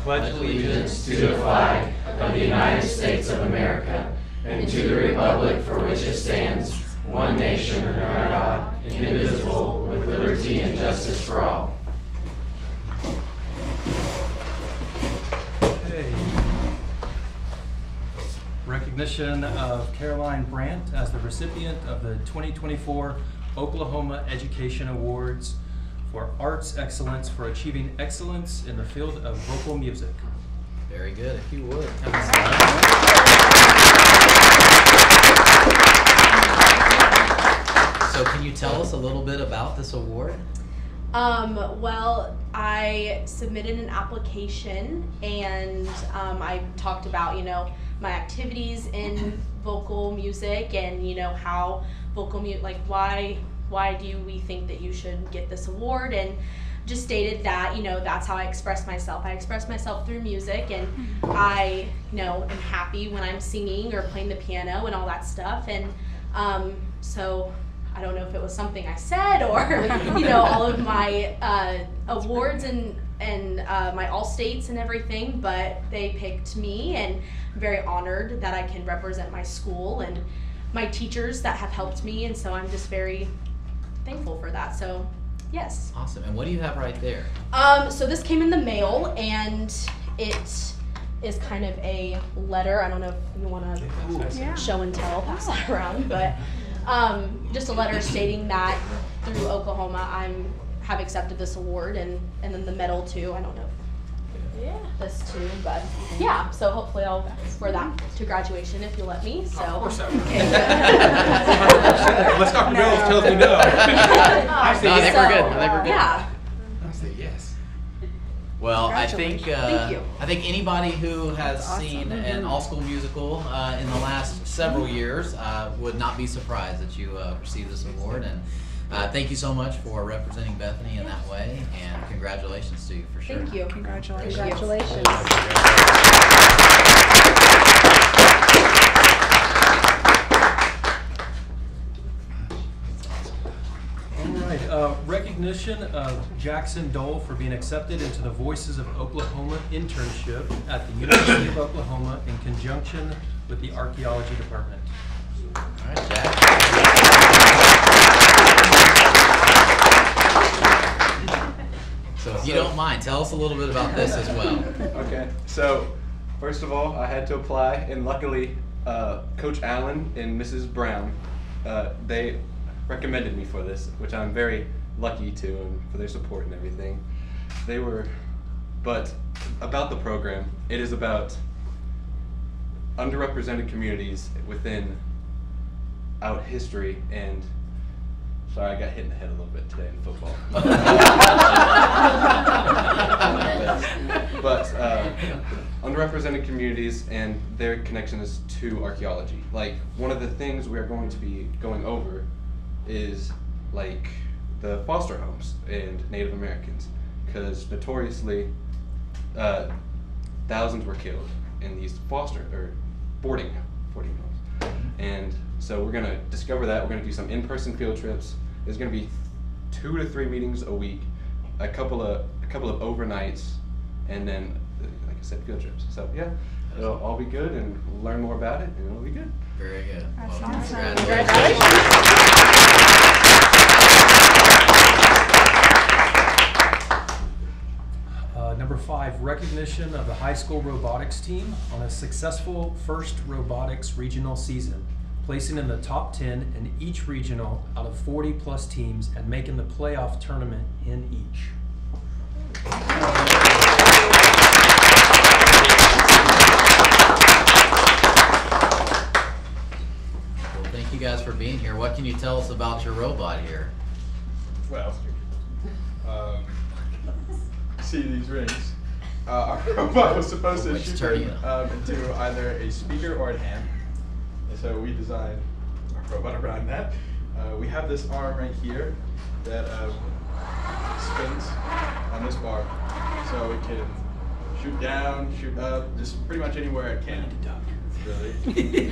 pledge allegiance to the flag of the United States of America and to the republic for which it stands, one nation under God, indivisible, with liberty and justice for all. Okay. Recognition of Caroline Brandt as the recipient of the 2024 Oklahoma Education Awards for Arts Excellence for achieving excellence in the field of vocal music. Very good, if you would. So can you tell us a little bit about this award? Well, I submitted an application and I talked about, my activities in vocal music and, how vocal music, like why do we think that you should get this award, and just stated that, that's how I express myself. I express myself through music, and I, am happy when I'm singing or playing the piano and all that stuff. And so I don't know if it was something I said or, all of my awards and my all states and everything, but they picked me, and I'm very honored that I can represent my school and my teachers that have helped me, and so I'm just very thankful for that. So yes. Awesome. And what do you have right there? So this came in the mail, and it is kind of a letter. I don't know if you want to show and tell, pass that around, but just a letter stating that through Oklahoma I have accepted this award, and then the medal too. I don't know if this too, but yeah, so hopefully I'll wear that to graduation if you let me. So Of course I will. okay. Unless Dr. Bells tells me no. I say No, I think yes. we're good. I think we're good. Yeah. I say yes. Well, I think Thank you. I think anybody who has seen an all-school musical in the last several years would not be surprised that you received this award. And thank you so much for representing Bethany in that way, and congratulations to you for sure. Thank you. Congratulations. Congratulations. All right, recognition of Jackson Dole for being accepted into the Voices of Oklahoma internship at the University of Oklahoma in conjunction with the Archaeology Department. All right, Jack. So if you don't mind, tell us a little bit about this as well. Okay, so first of all, I had to apply, and luckily, Coach Allen and Mrs. Brown, they recommended me for this, which I'm very lucky to, and for their support and everything. But about the program, it is about underrepresented communities within our history, and sorry, I got hit in the head a little bit today in football. But underrepresented communities and their connections to archaeology. Like, one of the things we're going to be going over is like the foster homes and Native Americans, because notoriously thousands were killed in these foster or boarding homes. And so we're gonna discover that. We're gonna do some in-person field trips. There's gonna be 2 to 3 meetings a week, a couple of overnights, and then, like I said, field trips. So yeah, it'll all be good, and we'll learn more about it, and it'll be good. Very good. That's Well, awesome. congratulations. Number 5, recognition of the high school robotics team on a successful first robotics regional season, placing in the top 10 in each regional out of 40 plus teams and making the playoff tournament in each. Well, thank you guys for being here. What can you tell us about your robot here? Well, see these rings. Our robot was supposed to Like shoot turning them it into either a speaker or an amp. And so we designed our robot around that. We have this arm right here that spins on this bar. So it can shoot down, shoot up, just pretty much anywhere it can. Really.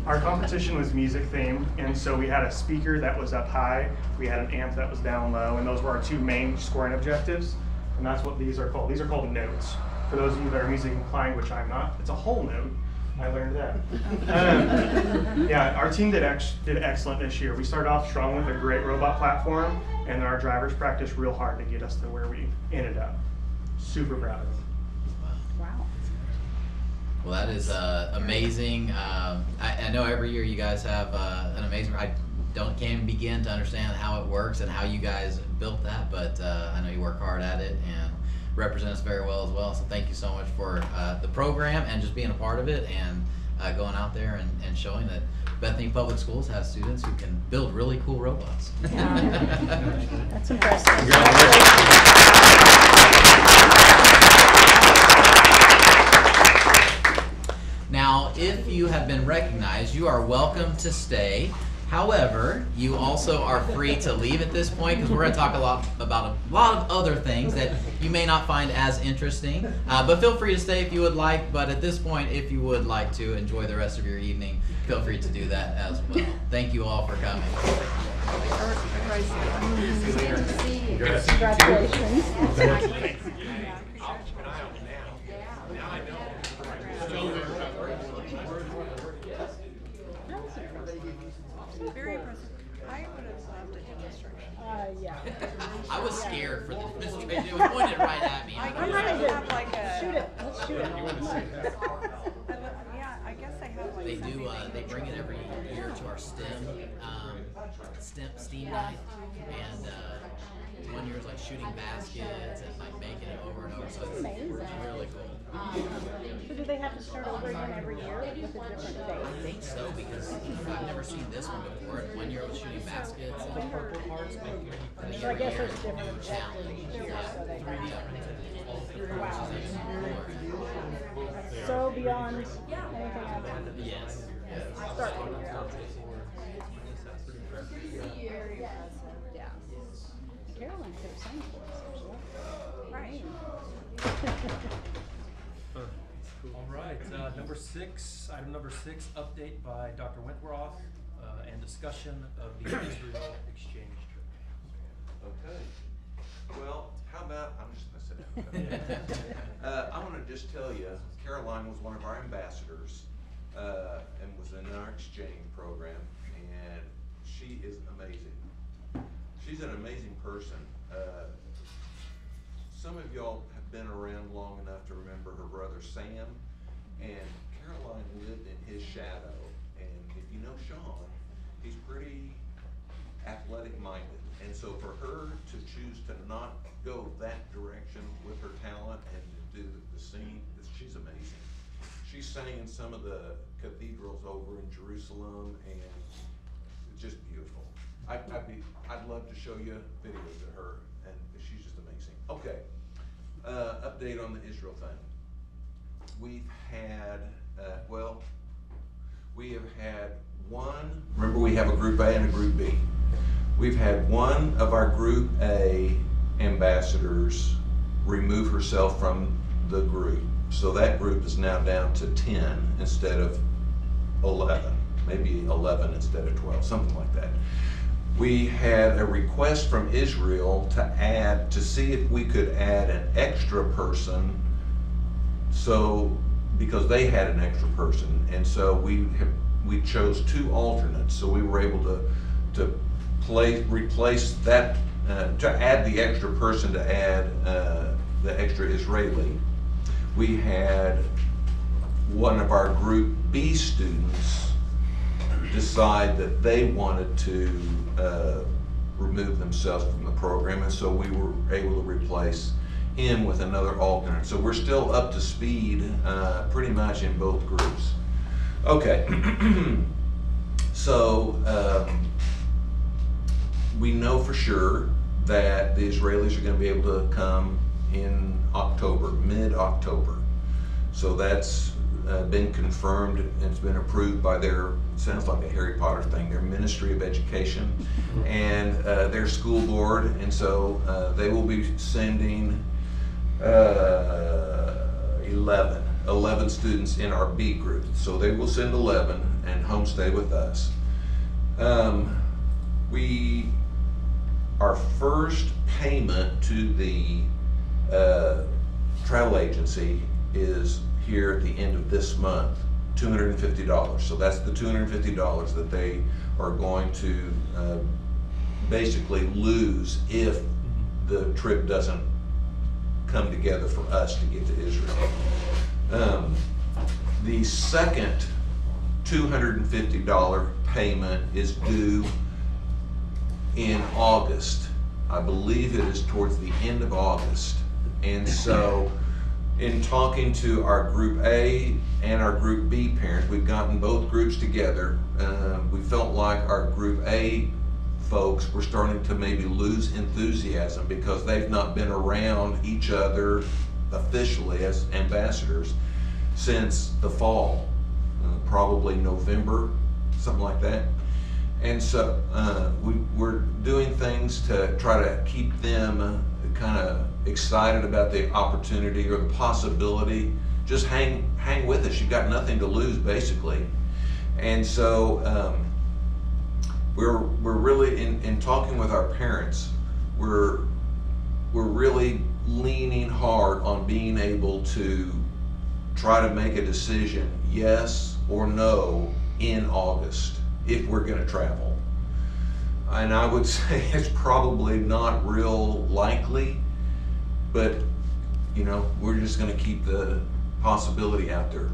Our competition was music themed, and so we had a speaker that was up high, we had an amp that was down low, and those were our 2 main scoring objectives. and that's what these are called. These are called notes. For those of you that are music inclined, which I'm not, it's a whole note. I learned that. Yeah, our team did excellent this year. We started off strong with a great robot platform, and then our drivers practiced real hard to get us to where we ended up. Super proud of them. Wow. Well, that is amazing. I know every year you guys have an amazing. Can't even begin to understand how it works and how you guys built that, but I know you work hard at it and represent us very well as well. So thank you so much for the program and just being a part of it and going out there and showing that Bethany Public Schools has students who can build really cool robots. Yeah. That's impressive. Now, if you have been recognized, you are welcome to stay. However, you also are free to leave at this point because we're going to talk about a lot of other things that you may not find as interesting. But feel free to stay if you would like. But at this point, if you would like to enjoy the rest of your evening, feel free to do that as well. Thank you all for coming. Congratulations. Very impressive. I would have loved a demonstration. Yeah. I was scared for the demonstration. It was pointed right at me. I I'm guess ready they to have like a. shoot it. Let's shoot it. Yeah, I guess they have like. They do. something They bring it every year to our STEM night, and one year is like shooting baskets and like making it over and over. So it's Amazing. really cool. So do they have to start over again every year with a different I date? think so because I've never seen this one before. One year I was shooting baskets and purple hearts. And So I guess every there's year, different new challenge. each year, so they Wow. so beyond anything else. Yes. Start to figure out. Yeah. Carolyn could have sang for us as well. Right. All right, item number six, update by Dr. Wentworth and discussion of the Israel exchange trip. Okay. Well, how about, I'm just gonna sit down. I wanna just tell you, Caroline was one of our ambassadors, and was in our exchange program, and she is amazing. She's an amazing person. Some of y'all have been around long enough to remember her brother Sam, and Caroline lived in his shadow, and if you know Sean, he's pretty athletic minded, and so for her to choose to not go that direction with her talent and to do the scene, she's amazing. She sang in some of the cathedrals over in Jerusalem, and it's just beautiful. I'd love to show you videos of her, and she's just amazing. Okay, update on the Israel thing. We've had, we have had one, remember we have a group A and a group B. We've had one of our group A ambassadors remove herself from the group. So that group is now down to 10 instead of 11, maybe 11 instead of 12, something like that. We had a request from Israel to see if we could add an extra person, so because they had an extra person, and so we chose 2 alternates, so we were able to replace that, to add the extra person, to add the extra Israeli. We had one of our group B students decide that they wanted to remove themselves from the program, and so we were able to replace him with another alternate. So we're still up to speed pretty much in both groups. Okay, so we know for sure that the Israelis are going to be able to come in October, mid-October. So that's been confirmed, and it's been approved by their, sounds like a Harry Potter thing, their Ministry of Education and their school board, and so they will be sending 11 students in our B group. So they will send 11 and homestay with us. Our first payment to the travel agency is here at the end of this month, $250. So that's the $250 that they are going to basically lose if the trip doesn't come together for us to get to Israel. The second $250 payment is due in August. I believe it is towards the end of August. And so in talking to our Group A and our Group B parents, we've gotten both groups together. We felt like our Group A folks were starting to maybe lose enthusiasm because they've not been around each other officially as ambassadors since the fall, probably November, something like that. And so we're doing things to try to keep them kind of excited about the opportunity or the possibility. Just hang with us. You've got nothing to lose, basically. And so we're really in talking with our parents. We're really leaning hard on being able to try to make a decision, yes or no, in August if we're going to travel. And I would say it's probably not real likely, but you know, we're just going to keep the possibility out there.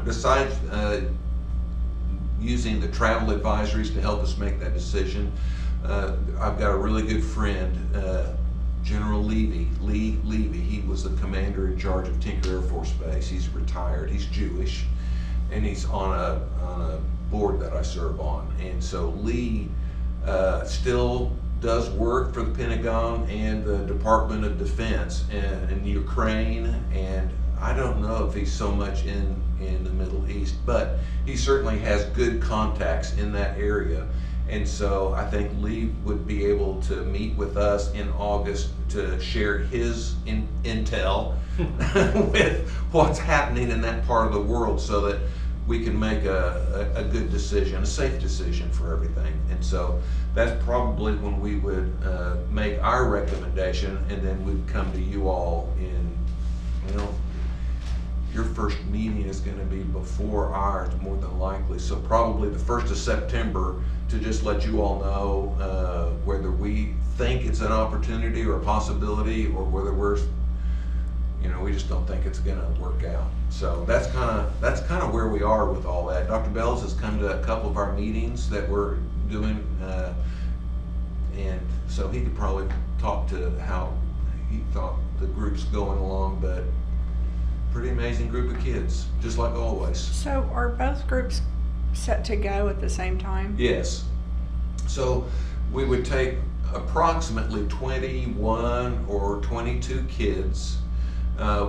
Besides using the travel advisories to help us make that decision, I've got a really good friend, General Lee Levy. He was the commander in charge of Tinker Air Force Base. He's retired. He's Jewish, and he's on a board that I serve on. And so Lee still does work for the Pentagon and the Department of Defense in Ukraine, and I don't know if he's so much in the Middle East, but he certainly has good contacts in that area. And so I think Lee would be able to meet with us in August to share his intel with what's happening in that part of the world so that we can make a good decision, a safe decision for everything. And so that's probably when we would make our recommendation, and then we'd come to you all in, you know, your first meeting is going to be before ours, more than likely. So probably the 1st of September to just let you all know whether we think it's an opportunity or a possibility, or whether we're, you know, we just don't think it's going to work out. So that's kind of where we are with all that. Dr. Bells has come to a couple of our meetings that we're doing, and so he could probably talk to how he thought the group's going along, but pretty amazing group of kids, just like always. So are both groups set to go at the same time? Yes. So we would take approximately 21 or 22 kids.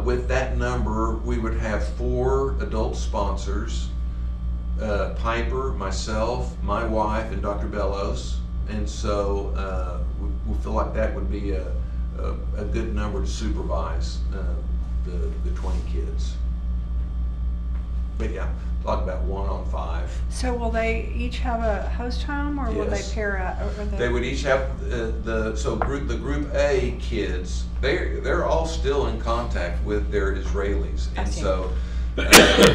With that number, we would have 4 adult sponsors, Piper, myself, my wife, and Dr. Bellows. And so we feel like that would be a good number to supervise the 20 kids. But yeah, talk about 1 on 5. So will they each have a host home, or will they Yes. pair up? They would each have the Group A kids. They're all still in contact with their Israelis, and so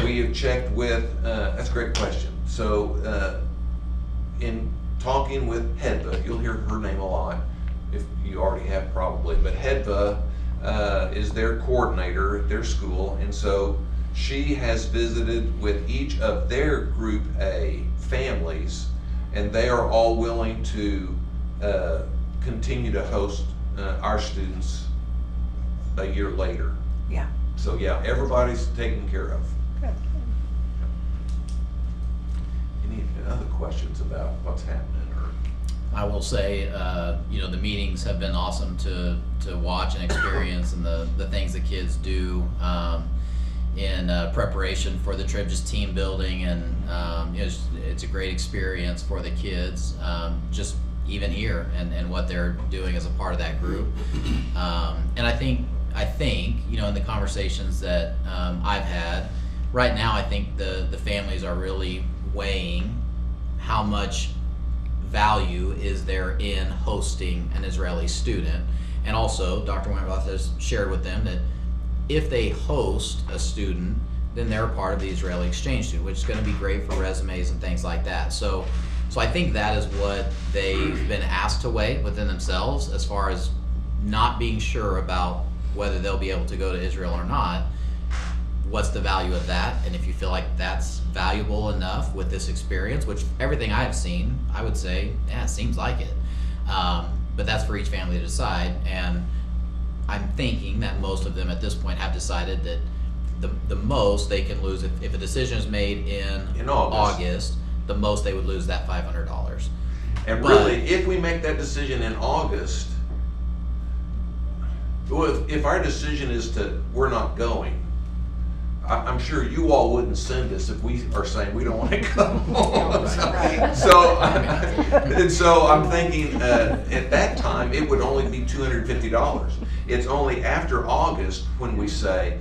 we have checked with. That's a great question. So in talking with Hedva, you'll hear her name a lot, if you already have probably. But Hedva is their coordinator at their school, and so she has visited with each of their Group A families, and they are all willing to continue to host our students a year later. Yeah. So yeah, everybody's taken care of. Good. Any other questions about what's happening? Or I will say, you know, the meetings have been awesome to watch and experience, and the things the kids do in preparation for the trip, just team building, and you know, it's a great experience for the kids, just even here and what they're doing as a part of that group. And I think you know, in the conversations that I've had right now, I think the families are really weighing how much value is there in hosting an Israeli student, And also, Dr. Wentworth has shared with them that if they host a student, then they're a part of the Israeli exchange student, which is going to be great for resumes and things like that. So I think that is what they've been asked to weigh within themselves as far as not being sure about whether they'll be able to go to Israel or not. What's the value of that? And if you feel like that's valuable enough with this experience, which everything I've seen, I would say, yeah, it seems like it. But that's for each family to decide. And I'm thinking that most of them at this point have decided that the most they can lose if a decision is made in August, the most they would lose that $500. And really, if we make that decision in August, well, if our decision is we're not going, I'm sure you all wouldn't send us if we are saying we don't want to go. So I'm thinking at that time it would only be $250. It's only after August when we say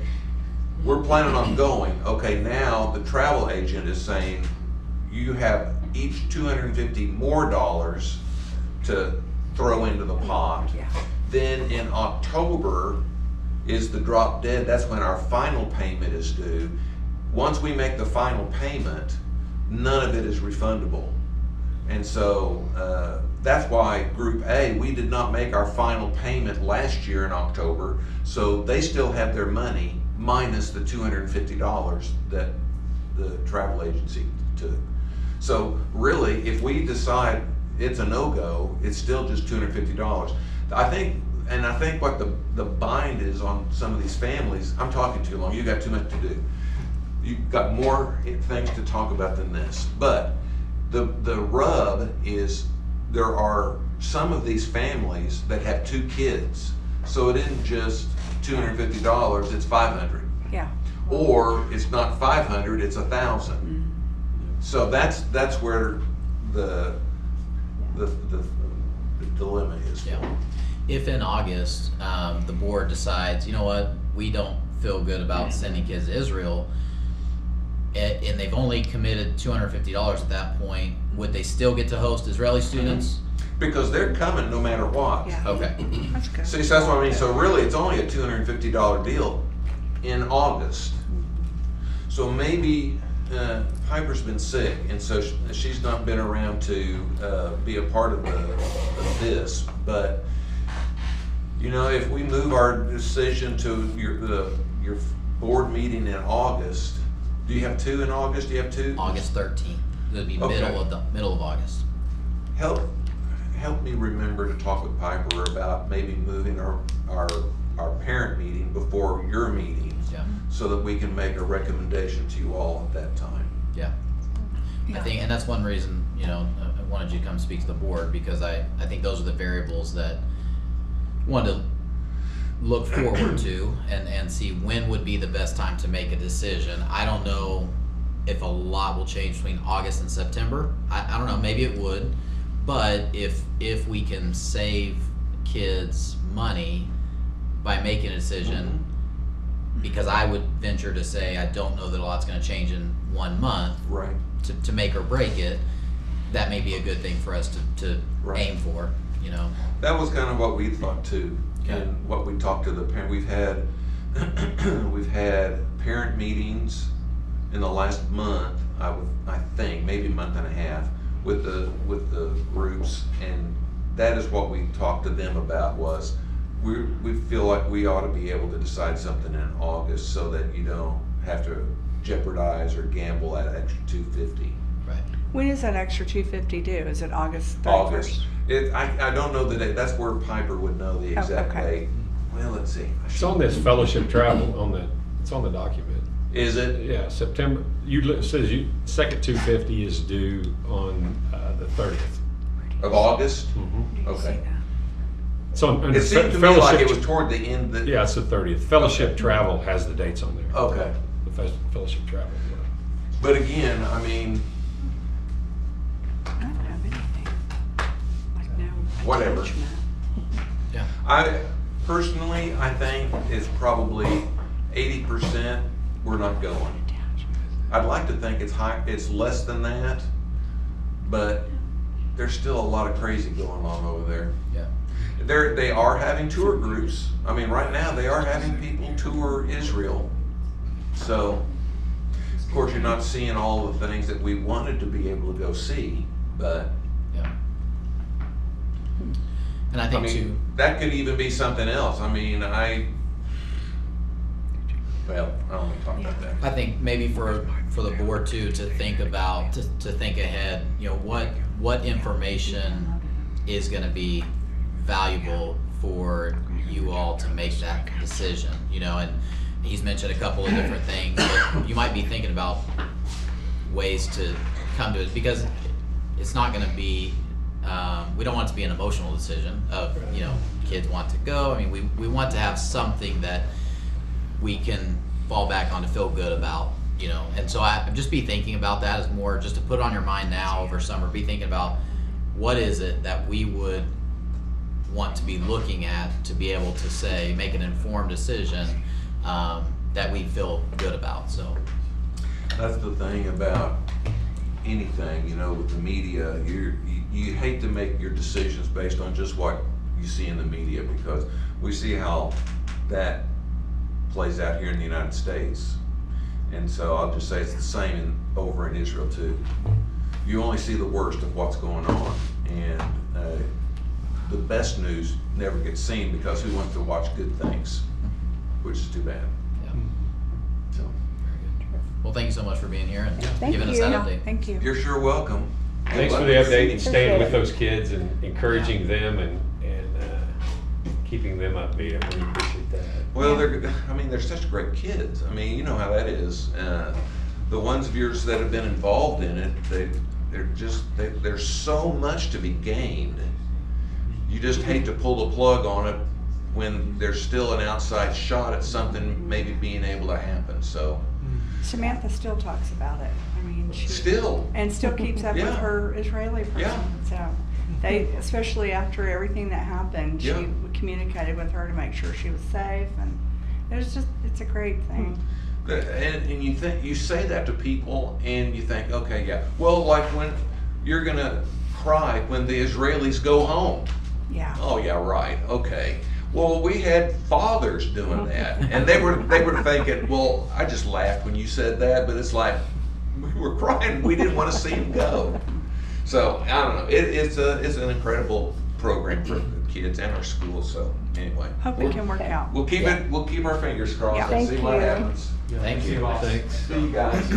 we're planning on going. Okay, now the travel agent is saying you have each $250 more to throw into the pot. Yeah. Then in October is the drop dead. That's when our final payment is due. Once we make the final payment, none of it is refundable. And so that's why Group A, we did not make our final payment last year in October, so they still have their money minus the $250 that the travel agency took. So really, if we decide it's a no-go, it's still just $250. I think what the bind is on some of these families, I'm talking too long, you got too much to do. You've got more things to talk about than this. But the rub is there are some of these families that have 2 kids. So it isn't just $250, it's $500. Yeah. Or it's not $500, it's $1,000. Mm-hmm. So that's where the dilemma is. Yeah. If in August the board decides, you know what, we don't feel good about sending kids to Israel, and they've only committed $250 at that point, would they still get to host Israeli students? Because they're coming no matter what. Yeah. Okay. That's good. See, so that's what I mean. So really, it's only a $250 deal in August. So maybe Piper's been sick, and so she's not been around to be a part of this. But you know, if we move our decision to your board meeting in August, do you have 2 in August? Do you have 2? August 13th. It'll be Okay. middle of August. Help me remember to talk with Piper about maybe moving our parent meeting before your meeting, Yeah. so that we can make a recommendation to you all at that time. Yeah. I think, and that's one reason, you know, I wanted you to come speak to the board, because I think those are the variables that I wanted to look forward to and see when would be the best time to make a decision. I don't know if a lot will change between August and September. I don't know, maybe it would, but if we can save kids money by making a decision, because I would venture to say I don't know that a lot's going to change in 1 month. Right. To make or break it, that may be a good thing for us to Right. aim for, you know. That was kind of what we thought too, Okay. and what we talked to the parent. We've had parent meetings in the last month. I think maybe a month and a half with the groups, and that is what we talked to them about. Was we feel like we ought to be able to decide something in August, so that you don't have to jeopardize or gamble at extra $250. Right. When is that extra $250 due? Is it August 31st? August. I don't know the date. That's where Piper would know the exact okay. date. Well, let's see. It's on this fellowship travel it's on the document. Is it? Yeah, September, it says second 250 is due on the 30th. Of August? Mhm. Okay. It's on, under It seemed to me fellowship. like it was toward the end. Yeah, it's the 30th. Fellowship travel has the dates on there. Okay. The fellowship travel. But again, I mean, I don't have anything. Like no Whatever. attachment. Yeah. I personally, I think it's probably 80% we're not going. I'd like to think it's less than that, but there's still a lot of crazy going on over there. Yeah. They are having tour groups. I mean, right now they are having people tour Israel. So, of course, you're not seeing all the things that we wanted to be able to go see, but Yeah. And I think too, that could even be something else. I mean, well, I don't want to talk about that. I think maybe for the board too, to think about, to think ahead, you know, what information is gonna be valuable for you all to make that decision, you know, and he's mentioned a couple of different things, but you might be thinking about ways to come to it, because it's not gonna be, we don't want it to be an emotional decision of, you know, kids want to go. I mean, we want to have something that we can fall back on to feel good about, you know. And so just be thinking about that as more, just to put it on your mind now over summer, be thinking about what is it that we would want to be looking at to be able to say, make an informed decision that we feel good about, so. That's the thing about anything, you know, with the media, you hate to make your decisions based on just what you see in the media, because we see how that plays out here in the United States. And so I'll just say it's the same over in Israel too. You only see the worst of what's going on, and the best news never gets seen, because who wants to watch good things, which is too bad. Yeah. So Well, thank you so much for being here and Thank giving us you. that Yeah, update. thank you. you're sure welcome. Good Thanks for luck the with update, it. and staying with Appreciate it. those kids and encouraging them and keeping them upbeat. I really appreciate that. Well, they're such great kids. I mean, you know how that is. The ones of yours that have been involved in it, there's so much to be gained. You just hate to pull the plug on it when there's still an outside shot at something maybe being able to happen. So Samantha still talks about it. I mean, she still, keeps up Yeah. with her Israeli person. Yeah. So they, especially after everything that happened, Yeah. she communicated with her to make sure she was safe, and it's a great thing. and you say that to people, and you think, okay, yeah. Well, like when you're gonna cry when the Israelis go home. Yeah. Oh yeah, right. Okay. Well, we had fathers doing that, and they were thinking, well, I just laughed when you said that, but it's like we were crying. We didn't want to see him go. So I don't know. It's an incredible program for the kids and our schools. So anyway, Hope it can work out. we'll keep our fingers crossed Yeah. and Thank see what you. happens. Thank you. Thanks. See you guys.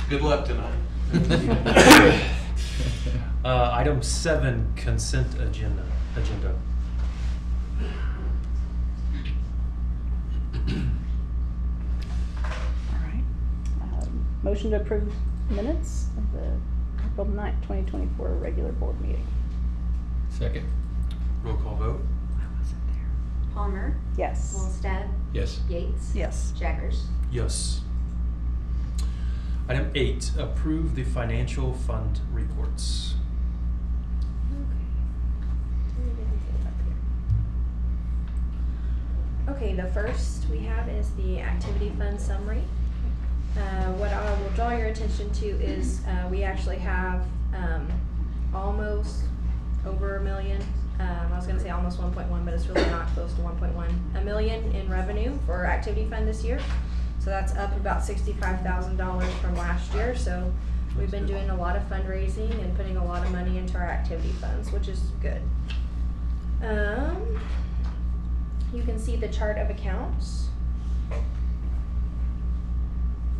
Good luck tonight. Item 7, consent agenda. All right. Motion to approve minutes of the April 9th, 2024 regular board meeting. Second. Roll call vote. I wasn't there. Palmer, Yes. Wallstad, Yes. Yates, Yes. Jaggers. Yes. Item 8, approve the financial fund reports. Okay, the first we have is the activity fund summary. What I will draw your attention to is we actually have almost over $1 million. I was going to say almost 1.1, but it's really not close to 1.1. $1 million in revenue for our activity fund this year. So that's up about $65,000 from last year. So we've been doing a lot of fundraising and putting a lot of money into our activity funds, which is good. You can see the chart of accounts.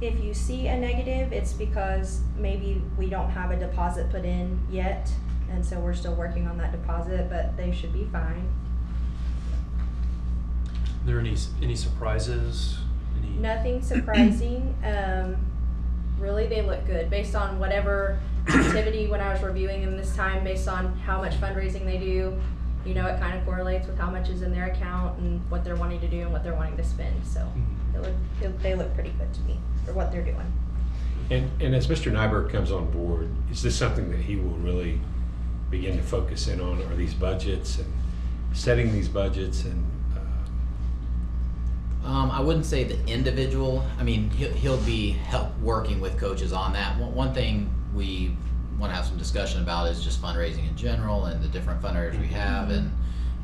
If you see a negative, it's because maybe we don't have a deposit put in yet, and so we're still working on that deposit, but they should be fine. Are there any surprises? Nothing surprising. Really, they look good based on whatever activity when I was reviewing them this time, based on how much fundraising they do. You know, it kind of correlates with how much is in their account and what they're wanting to do and what they're wanting to spend. So they look pretty good to me for what they're doing. And as Mr. Nyberg comes on board, is this something that he will really begin to focus in on? Are these budgets and setting these budgets and? I wouldn't say the individual. I mean, he'll be working with coaches on that. One thing we want to have some discussion about is just fundraising in general and the different fundraisers we have, and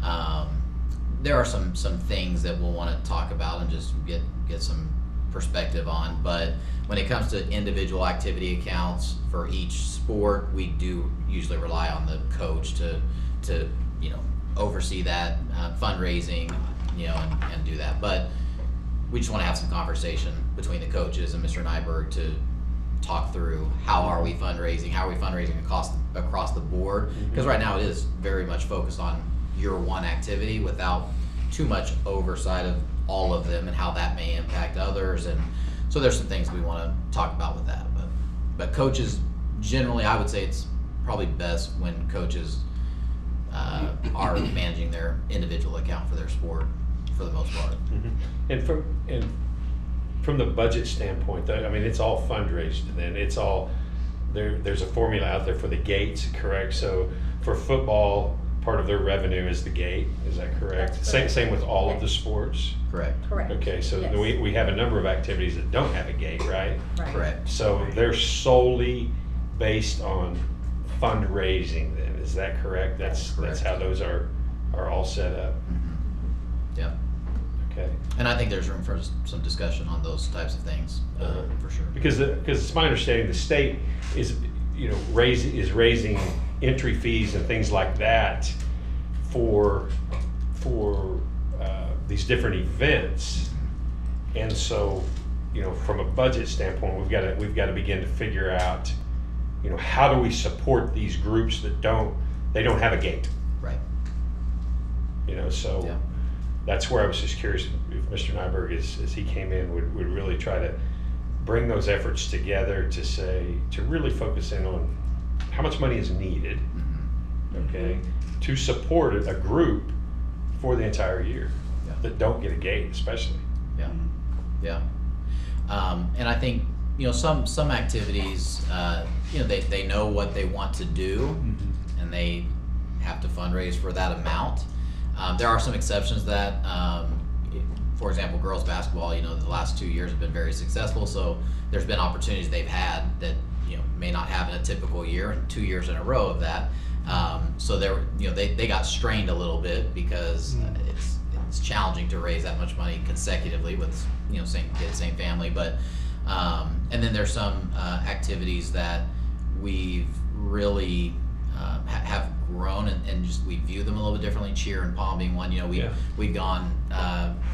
There are some things that we'll want to talk about and just get some perspective on, but when it comes to individual activity accounts for each sport, we do usually rely on the coach to oversee that fundraising, and do that. But we just want to have some conversation between the coaches and Mr. Nyberg to talk through how are we fundraising across the board, because right now it is very much focused on your one activity without too much oversight of all of them and how that may impact others. And so there's some things we want to talk about with that, but coaches generally, I would say it's probably best when coaches are managing their individual account for their sport for the most part. And from the budget standpoint, though, I mean, it's all fundraised, then it's all there's a formula out there for the gates, correct? So for football, part of their revenue is the gate, is that correct? Same with all of the sports? Correct. Okay, so Yes. we have a number of activities that don't have a gate, right? Correct. So they're solely based on fundraising then, is that correct? That's how those are all set up? Yeah. Okay. And I think there's room for some discussion on those types of things, for sure. Because it's my understanding the state is raising entry fees and things like that for these different events, and so from a budget standpoint, we've got to begin to figure out how do we support these groups that don't have a gate, right? So. Yeah. That's where I was just curious if Mr. Nyberg, as he came in, would really try to bring those efforts together to really focus in on how much money is needed, okay, to support a group for the entire year that don't get a gate, especially. Yeah. And I think some activities, they know what they want to do, and they have to fundraise for that amount. There are some exceptions to that. For example, girls basketball, the last 2 years have been very successful, so there's been opportunities they've had that may not have in a typical year, and 2 years in a row of that. So they got strained a little bit because it's challenging to raise that much money consecutively with same kids, same family. But and then there's some activities that we've really have grown and just we view them a little bit differently. Cheer and pom being one. We've gone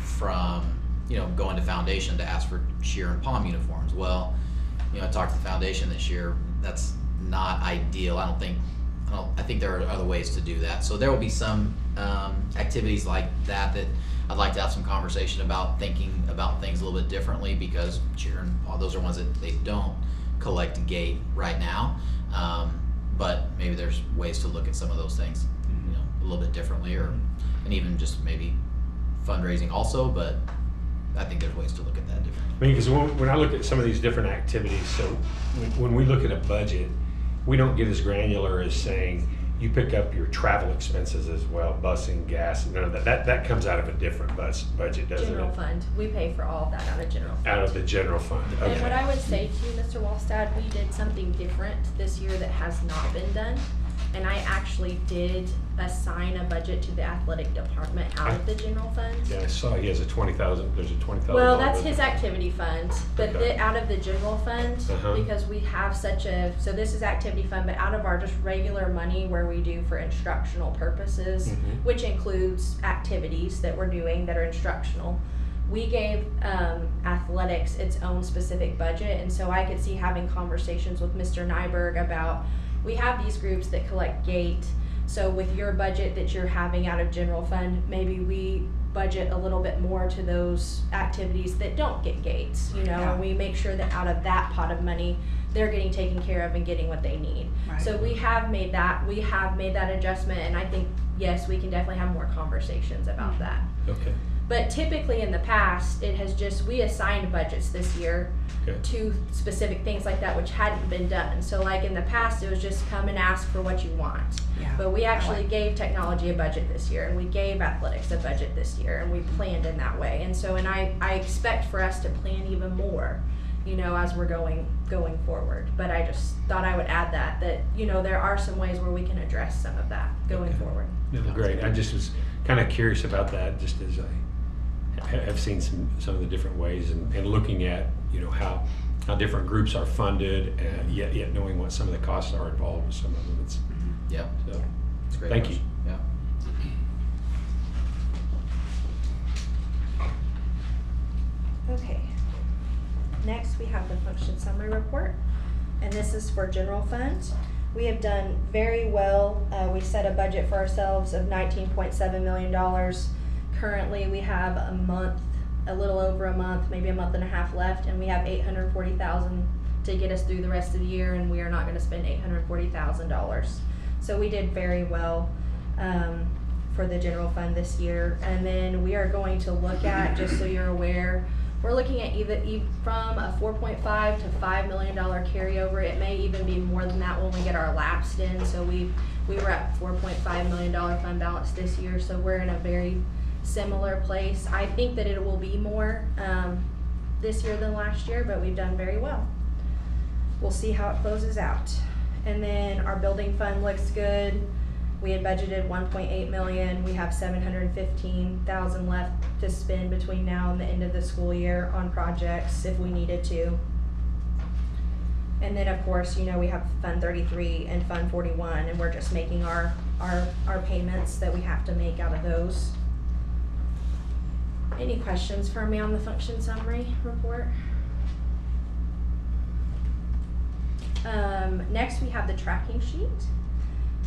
from going to foundation to ask for cheer and pom uniforms. Well, I talked to the foundation this year. That's not ideal. I think there are other ways to do that. So there will be some activities like that I'd like to have some conversation about, thinking about things a little bit differently, because cheer and all those are ones that they don't collect a gate right now. But maybe there's ways to look at some of those things, a little bit differently, and even just maybe fundraising also. But I think there's ways to look at that differently. I mean, because when I look at some of these different activities, so when we look at a budget, we don't get as granular as saying you pick up your travel expenses as well, busing, gas, none of that. That comes out of a different budget, doesn't it? General fund. We pay for all of that out of general fund. Out of the general fund. Okay. And what I would say to you, Mr. Wallstad, we did something different this year that has not been done. And I actually did assign a budget to the athletic department out of the general fund. Yeah, I saw he has there's a $20,000. Well, that's his activity fund, but Okay. out of the general fund, because we have so this is activity fund, but out of our just regular money where we do for instructional purposes, which includes activities that we're doing that are instructional, we gave athletics its own specific budget. And so I could see having conversations with Mr. Nyberg about, we have these groups that collect gate, so with your budget that you're having out of general fund, maybe we budget a little bit more to those activities that don't get gates, and we make sure that out of that pot of money, they're getting taken care of and getting what they need. Right. So we have made that adjustment, and I think, yes, we can definitely have more conversations about that. Okay. But typically in the past, we assigned budgets this year to specific things like that, which hadn't been done. So like in the past, it was just come and ask for what you want. Yeah. But we actually gave technology a budget this year, and we gave athletics a budget this year, and we planned in that way. And so, I expect for us to plan even more, as we're going forward. But I just thought I would add that there are some ways where we can address some of that going forward. No, great. I just was kind of curious about that, just as I have seen some of the different ways and looking at, you know, how different groups are funded, yet knowing what some of the costs are involved with some of them. Yeah. So, It's a great thank question. you. Yeah. Okay. Next, we have the function summary report, and this is for general fund. We have done very well. We set a budget for ourselves of $19.7 million. Currently, we have a little over a month, maybe a month and a half left, and we have $840,000 to get us through the rest of the year, and we are not going to spend $840,000. So we did very well for the general fund this year. And then we are going to look at, just so you're aware, we're looking at even from a $4.5 to $5 million carryover. It may even be more than that when we get our lapsed in. So we were at $4.5 million fund balance this year, so we're in a very similar place. I think that it will be more this year than last year, but we've done very well. We'll see how it closes out. And then our building fund looks good. We had budgeted $1.8 million. We have $715,000 left to spend between now and the end of the school year on projects if we needed to. And then of course, you know, we have Fund 33 and Fund 41, and we're just making our payments that we have to make out of those. Any questions for me on the function summary report? Next we have the tracking sheet.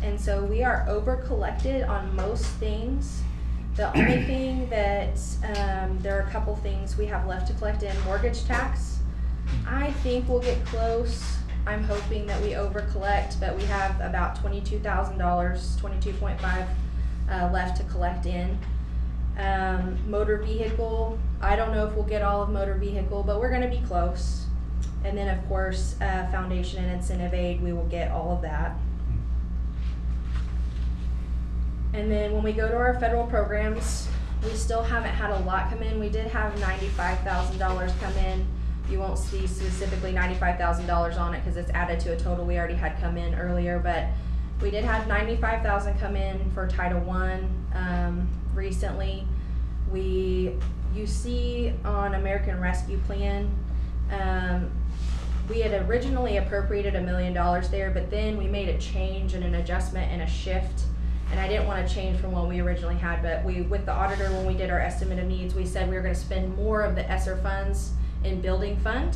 And so we are over collected on most things. The only thing that, there are a couple things we have left to collect in. Mortgage tax, I think we'll get close. I'm hoping that we over collect, but we have about $22,000, $22.5 left to collect in. Motor vehicle, I don't know if we'll get all of motor vehicle, but we're gonna be close. And then of course, foundation and incentive aid, we will get all of that. And then when we go to our federal programs, we still haven't had a lot come in. We did have $95,000 come in. You won't see specifically $95,000 on it because it's added to a total we already had come in earlier, but we did have $95,000 come in for Title I recently. You see on American Rescue Plan, we had originally appropriated $1 million there, but then we made a change and an adjustment and a shift. And I didn't want to change from what we originally had, but with the auditor, when we did our estimate of needs, we said we were going to spend more of the ESSER funds in building fund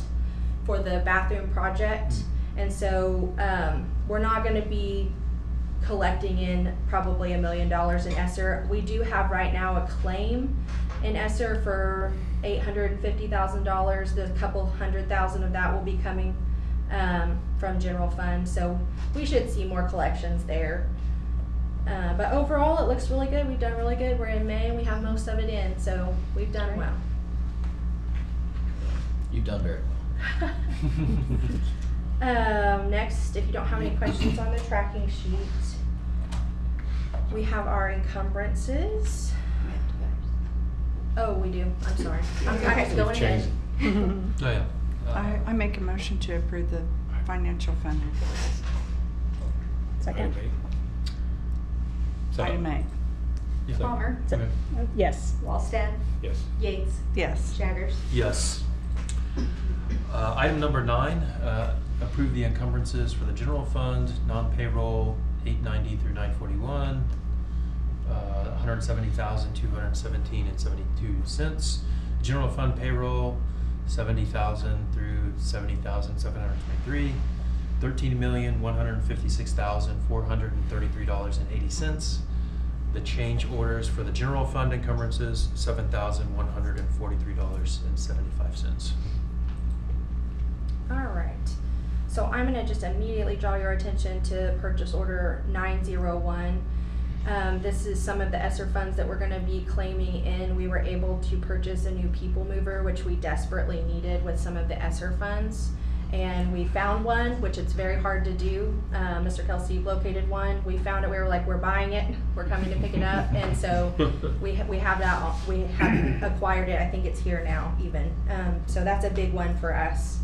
for the bathroom project. And so we're not going to be collecting in probably $1 million in ESSER. We do have right now a claim in ESSER for $850,000. There's a couple $100,000 of that will be coming from general fund. So we should see more collections there. But overall, it looks really good. We've done really good. We're in May and we have most of it in, so we've done well. You've done very well. Next, if you don't have any questions on the tracking sheet, we have our encumbrances. Oh, we do. I'm sorry. I was going ahead. Oh, yeah. I make a motion to approve the financial fund reports. Second. Item A. Yeah. Palmer, Okay. Yes. Wallstead, Yes. Yates, Yes. Jaggers. Yes. Item number 9, approve the encumbrances for the general fund, non-payroll, 890 through 941, 170,217 and 72 cents. General fund payroll, 70,000 through 70,723. $13,156,433.80. The change orders for the general fund encumbrances, $7,143.75. All right. So I'm gonna just immediately draw your attention to purchase order 901. This is some of the ESSER funds that we're gonna be claiming in. We were able to purchase a new people mover, which we desperately needed with some of the ESSER funds. And we found one, which it's very hard to do. Mr. Kelsey located one. We found it. We were like, we're buying it. We're coming to pick it up. And so we have that. We have acquired it. I think it's here now, even. So that's a big one for us.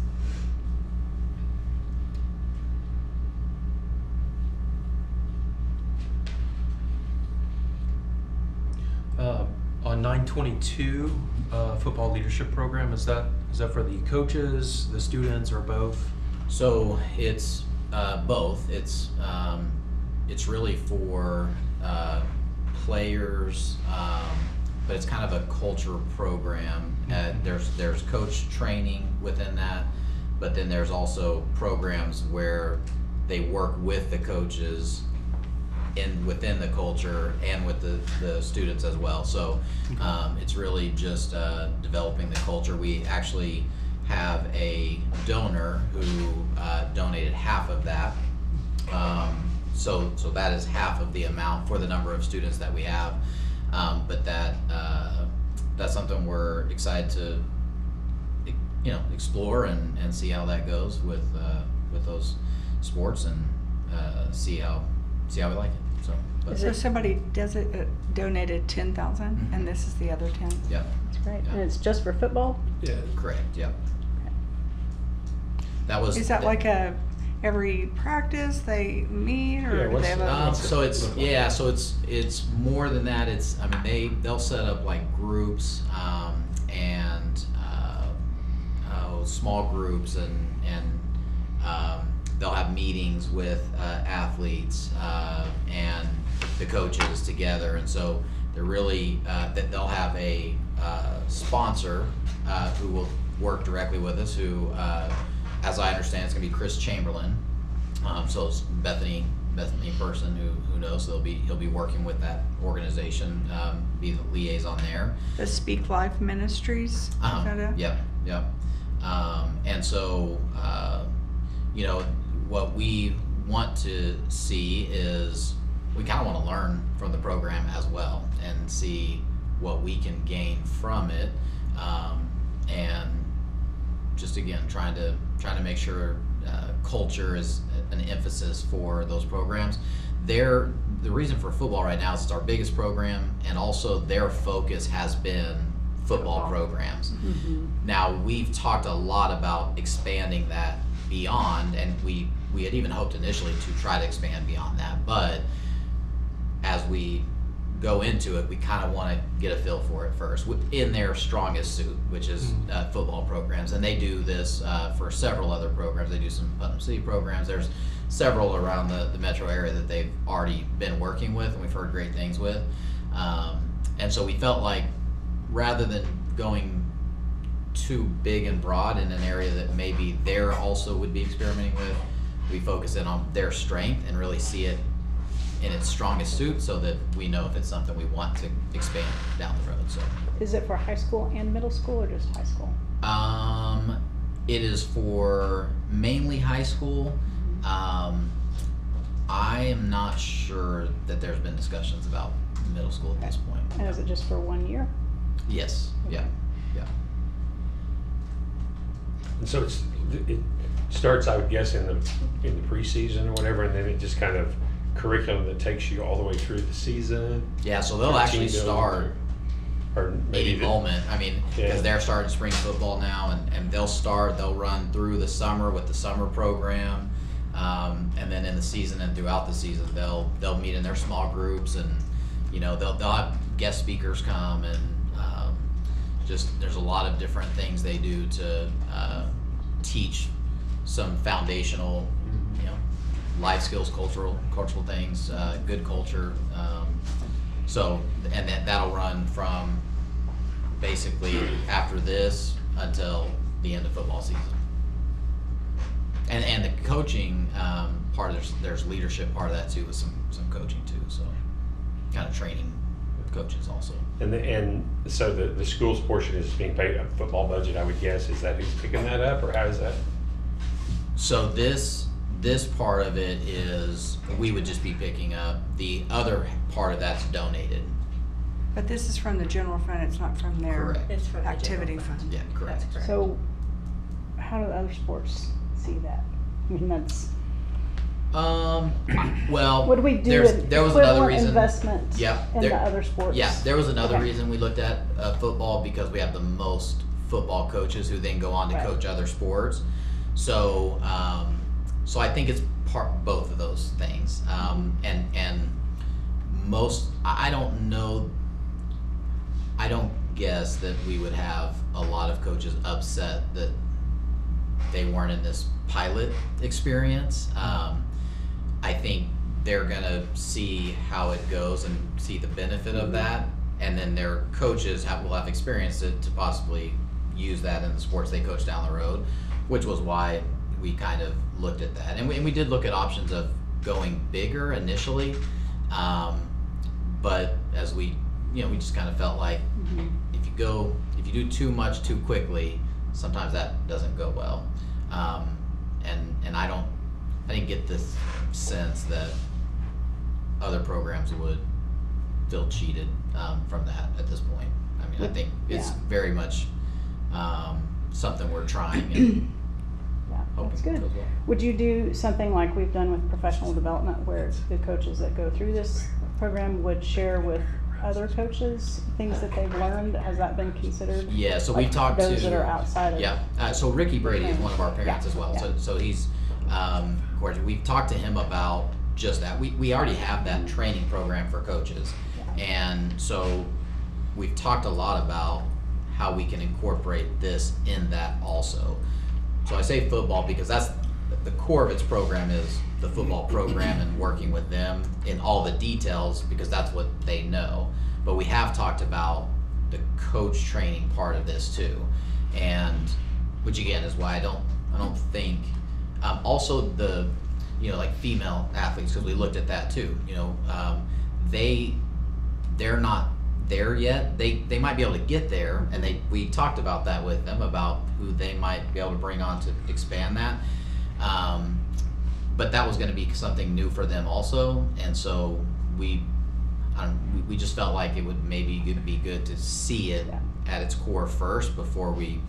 2022 football leadership program, is that for the coaches, the students, or both? So it's both. It's really for players, but it's kind of a culture program. There's coach training within that, but then there's also programs where they work with the coaches within the culture and with the students as well. So it's really just developing the culture. We actually have a donor who donated half of that. So that is half of the amount for the number of students that we have. But that's something we're excited to explore and see how that goes with those sports and see how we like it. So somebody donated 10,000, and this is the other 10. Yeah. That's great. Yeah. And it's just for football? Yeah. Correct. Yeah. Is that like every practice they meet, or do they have a? So it's more than that. They'll set up like groups and small groups and they'll have meetings with athletes and the coaches together, and so they're really they'll have a sponsor who will work directly with us, who as I understand it's going to be Chris Chamberlain. So it's Bethany person who knows, so he'll be working with that organization, be the liaison there. The Speak Life Ministries. Yep. And so what we want to see is we kind of want to learn from the program as well and see what we can gain from it, and just again trying to make sure culture is an emphasis for those programs. The reason for football right now is it's our biggest program, and also their focus has been football programs. Mm-hmm. Now we've talked a lot about expanding that beyond, and we had even hoped initially to try to expand beyond that, but as we go into it, we kind of want to get a feel for it first in their strongest suit, which is football programs. And they do this for several other programs. They do some Putnam City programs. There's several around the metro area that they've already been working with and we've heard great things with. And so we felt like rather than going too big and broad in an area that maybe they're also would be experimenting with, we focus in on their strength and really see it in its strongest suit, so that we know if it's something we want to expand down the road. So, is it for high school and middle school, or just high school? It is for mainly high school. I am not sure that there's been discussions about middle school at this point. And is it just for 1 year? Yes. Okay. Yeah. And so it starts, I would guess, in the preseason or whatever, and then it just kind of curriculum that takes you all the way through the season. Yeah, so they'll actually start or maybe enrollment. Because they're starting spring football now, and they'll run through the summer with the summer program, and then in the season and throughout the season they'll meet in their small groups, and they'll have guest speakers come, and just there's a lot of different things they do to teach some foundational life skills, cultural things, good culture. And that'll run from basically after this until the end of football season. And the coaching part, there's leadership part of that too, with some coaching too. So kind of training coaches also. And so the schools portion is being paid a football budget, I would guess. Is that who's picking that up, or how is that? So this part of it is we would just be picking up. The other part of that's donated. But this is from the general fund, it's not from their Correct. It's from the activity general fund. Yeah, correct. That's correct. So how do other sports see that? That's well, would we do there was another reason. Investment in the other sports? Yeah, there was another reason we looked at football, because we have the most football coaches who then go on to coach other sports. So so I think it's both of those things. And most, I don't guess that we would have a lot of coaches upset that they weren't in this pilot experience. I think they're gonna see how it goes and see the benefit of that, and then their coaches will have experienced it to possibly use that in the sports they coach down the road, which was why we kind of looked at that. And we did look at options of going bigger initially, but as we just kind of felt like if you do too much too quickly, sometimes that doesn't go well. And I didn't get this sense that other programs would feel cheated from that at this point. I mean, I think it's very much something we're trying and hoping that's good. goes well. Would you do something like we've done with professional development, where the coaches that go through this program would share with other coaches things that they've learned? Has that been considered? Yeah, so we've talked to those that are outside of. Yeah, so Ricky Brady is one of our parents as well. So he's, of course, we've talked to him about just that. We already have that training program for coaches, and so we've talked a lot about how we can incorporate this in that also. So I say football because that's the core of its program, is the football program and working with them in all the details, because that's what they know. But we have talked about the coach training part of this too, and which again is why I don't think also the like female athletes, because we looked at that too. They're not there yet. They might be able to get there, and we talked about that with them about who they might be able to bring on to expand that. But that was going to be something new for them also, and so we just felt like it would maybe be good to see it at its core first before we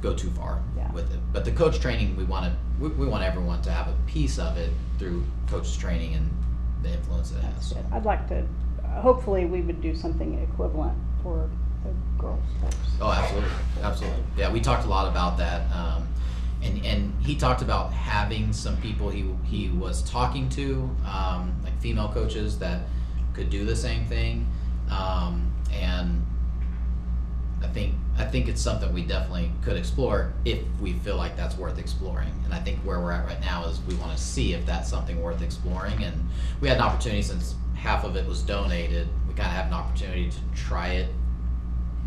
go too far with it. But the coach training, we want everyone to have a piece of it through coach training and the influence it has. I'd like to. Hopefully, we would do something equivalent for the girls' sports. Oh, absolutely. Yeah, we talked a lot about that, and he talked about having some people he was talking to, like female coaches that could do the same thing, and I think it's something we definitely could explore if we feel like that's worth exploring. And I think where we're at right now is we want to see if that's something worth exploring, and we had an opportunity, since half of it was donated, we kind of have an opportunity to try it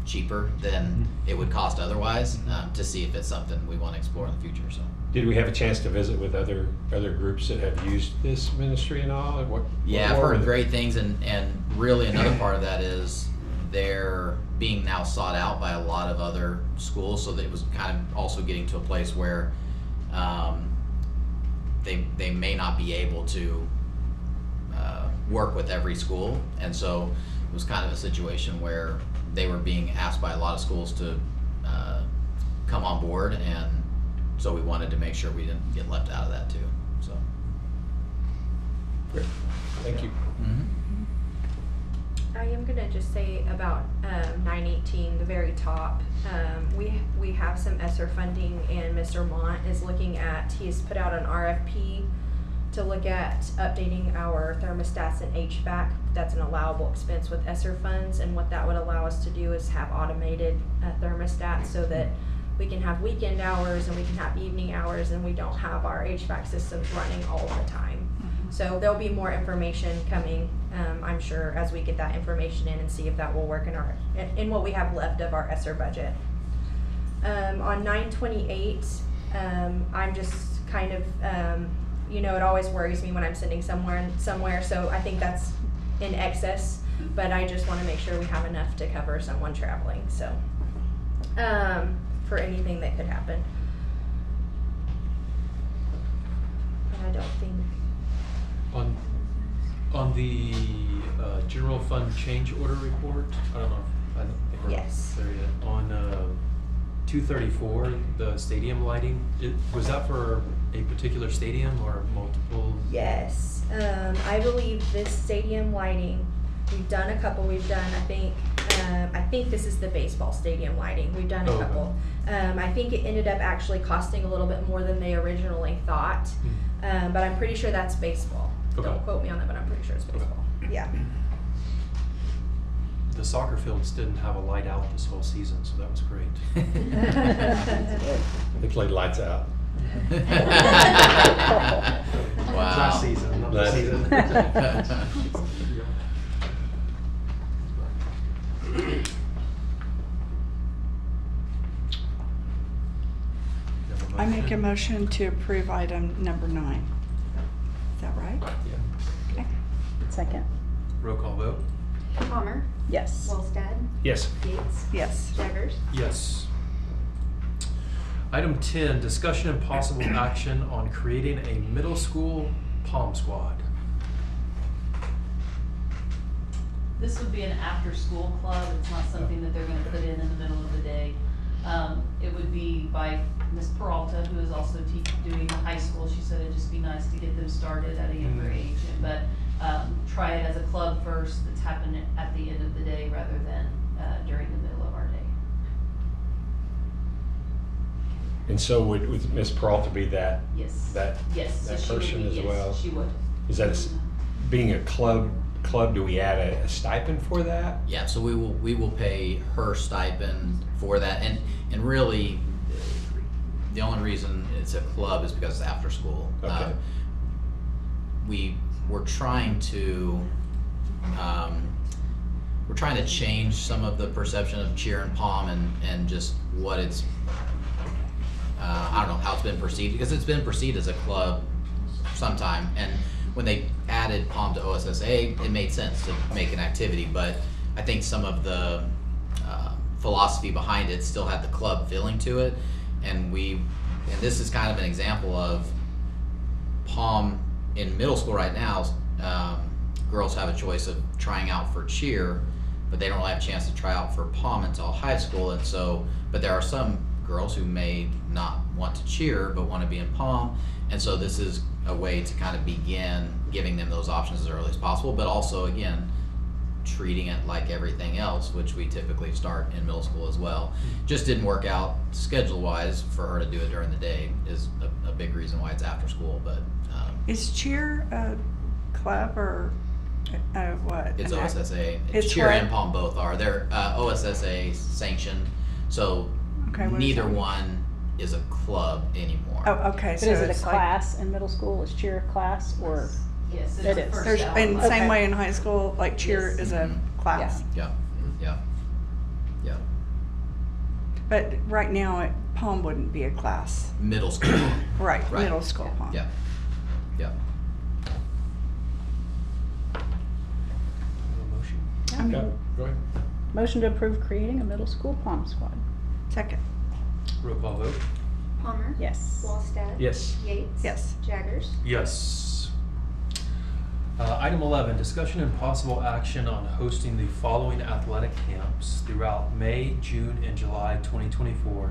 cheaper than it would cost otherwise, to see if it's something we want to explore in the future. So did we have a chance to visit with other groups that have used this ministry and all? I've heard great things, and really another part of that is they're being now sought out by a lot of other schools, so that it was kind of also getting to a place where they may not be able to work with every school, and so it was kind of a situation where they were being asked by a lot of schools to come on board, and so we wanted to make sure we didn't get left out of that too. So great, thank you. I am gonna just say about 918, the very top. We have some ESSER funding, and Mr. Mont is he's put out an RFP to look at updating our thermostats and HVAC. That's an allowable expense with ESSER funds, and what that would allow us to do is have automated thermostats, so that we can have weekend hours and we can have evening hours, and we don't have our HVAC systems running all the time. So there'll be more information coming, I'm sure, as we get that information in and see if that will work in what we have left of our ESSER budget. On 928, I'm just kind of, it always worries me when I'm sending somewhere, so I think that's in excess, but I just want to make sure we have enough to cover someone traveling, so, for anything that could happen. And I don't think... On the general fund change order report, I don't think we're there yet. On 234, the stadium lighting, was that for a particular stadium or multiple? Yes, I believe this stadium lighting, we've done a couple. We've done, I think this is the baseball stadium lighting. We've done a couple. I think it ended up actually costing a little bit more than they originally thought, but I'm pretty sure that's baseball. Don't quote me on that, but I'm pretty sure it's baseball. Yeah. The soccer fields didn't have a light out this whole season, so that was great. They played lights out. Wow. Last season, not this season. I make a motion to approve item number 9. Is that right? Yeah. Okay. Second. Roll call vote? Palmer, Yes. Wellstad, Yes. Yates, Yes. Jaggers. Yes. Item 10, discussion and possible action on creating a middle school pom squad. This would be an after-school club. It's not something that they're gonna put in the middle of the day. It would be by Ms. Peralta, who is also doing the high school. She said it'd just be nice to get them started at a younger age, but try it as a club first that's happening at the end of the day rather than during the middle of our day. And so would Ms. Peralta be that? Yes. That Yes. that So she would person be- as yes, well? she would. Is that being a club? Do we add a stipend for that? Yeah, so we will pay her stipend for that, and really, the only reason it's a club is because it's after school. Okay. We're trying to change some of the perception of cheer and pom and just what it's I don't know how it's been perceived, because it's been perceived as a club for some time, and when they added pom to OSSA, it made sense to make an activity, but I think some of the philosophy behind it still had the club feeling to it, and this is kind of an example of pom in middle school right now. Girls have a choice of trying out for cheer, but they don't really have a chance to try out for pom until high school, and so, but there are some girls who may not want to cheer but want to be in pom, and so this is a way to kind of begin giving them those options as early as possible, but also again treating it like everything else, which we typically start in middle school as well. Just didn't work out schedule wise for her to do it during the day is a big reason why it's after school, but Is cheer a club or what? it's An act- OSSA. It's Cheer what? and pom both are. They're OSSA sanctioned, so Okay, what is neither that? one is a club anymore. Oh, okay. But So is it a it's like, class in middle school? Is cheer a class or? Yes, It it's a is. first there's out. in the same Okay. way in high school, like cheer Yes. is a class. Yeah, yeah, yeah. But right now, pom wouldn't be a class. Middle school. Right, Right. middle school pom. Yeah, yeah. Motion? I mean, Yeah, go ahead. motion to approve creating a middle school pom squad. Second. Roll call vote? Palmer, Yes. Wellstad, Yes. Yates, Yes. Jaggers. Yes. Item 11, discussion and possible action on hosting the following athletic camps throughout May, June, and July 2024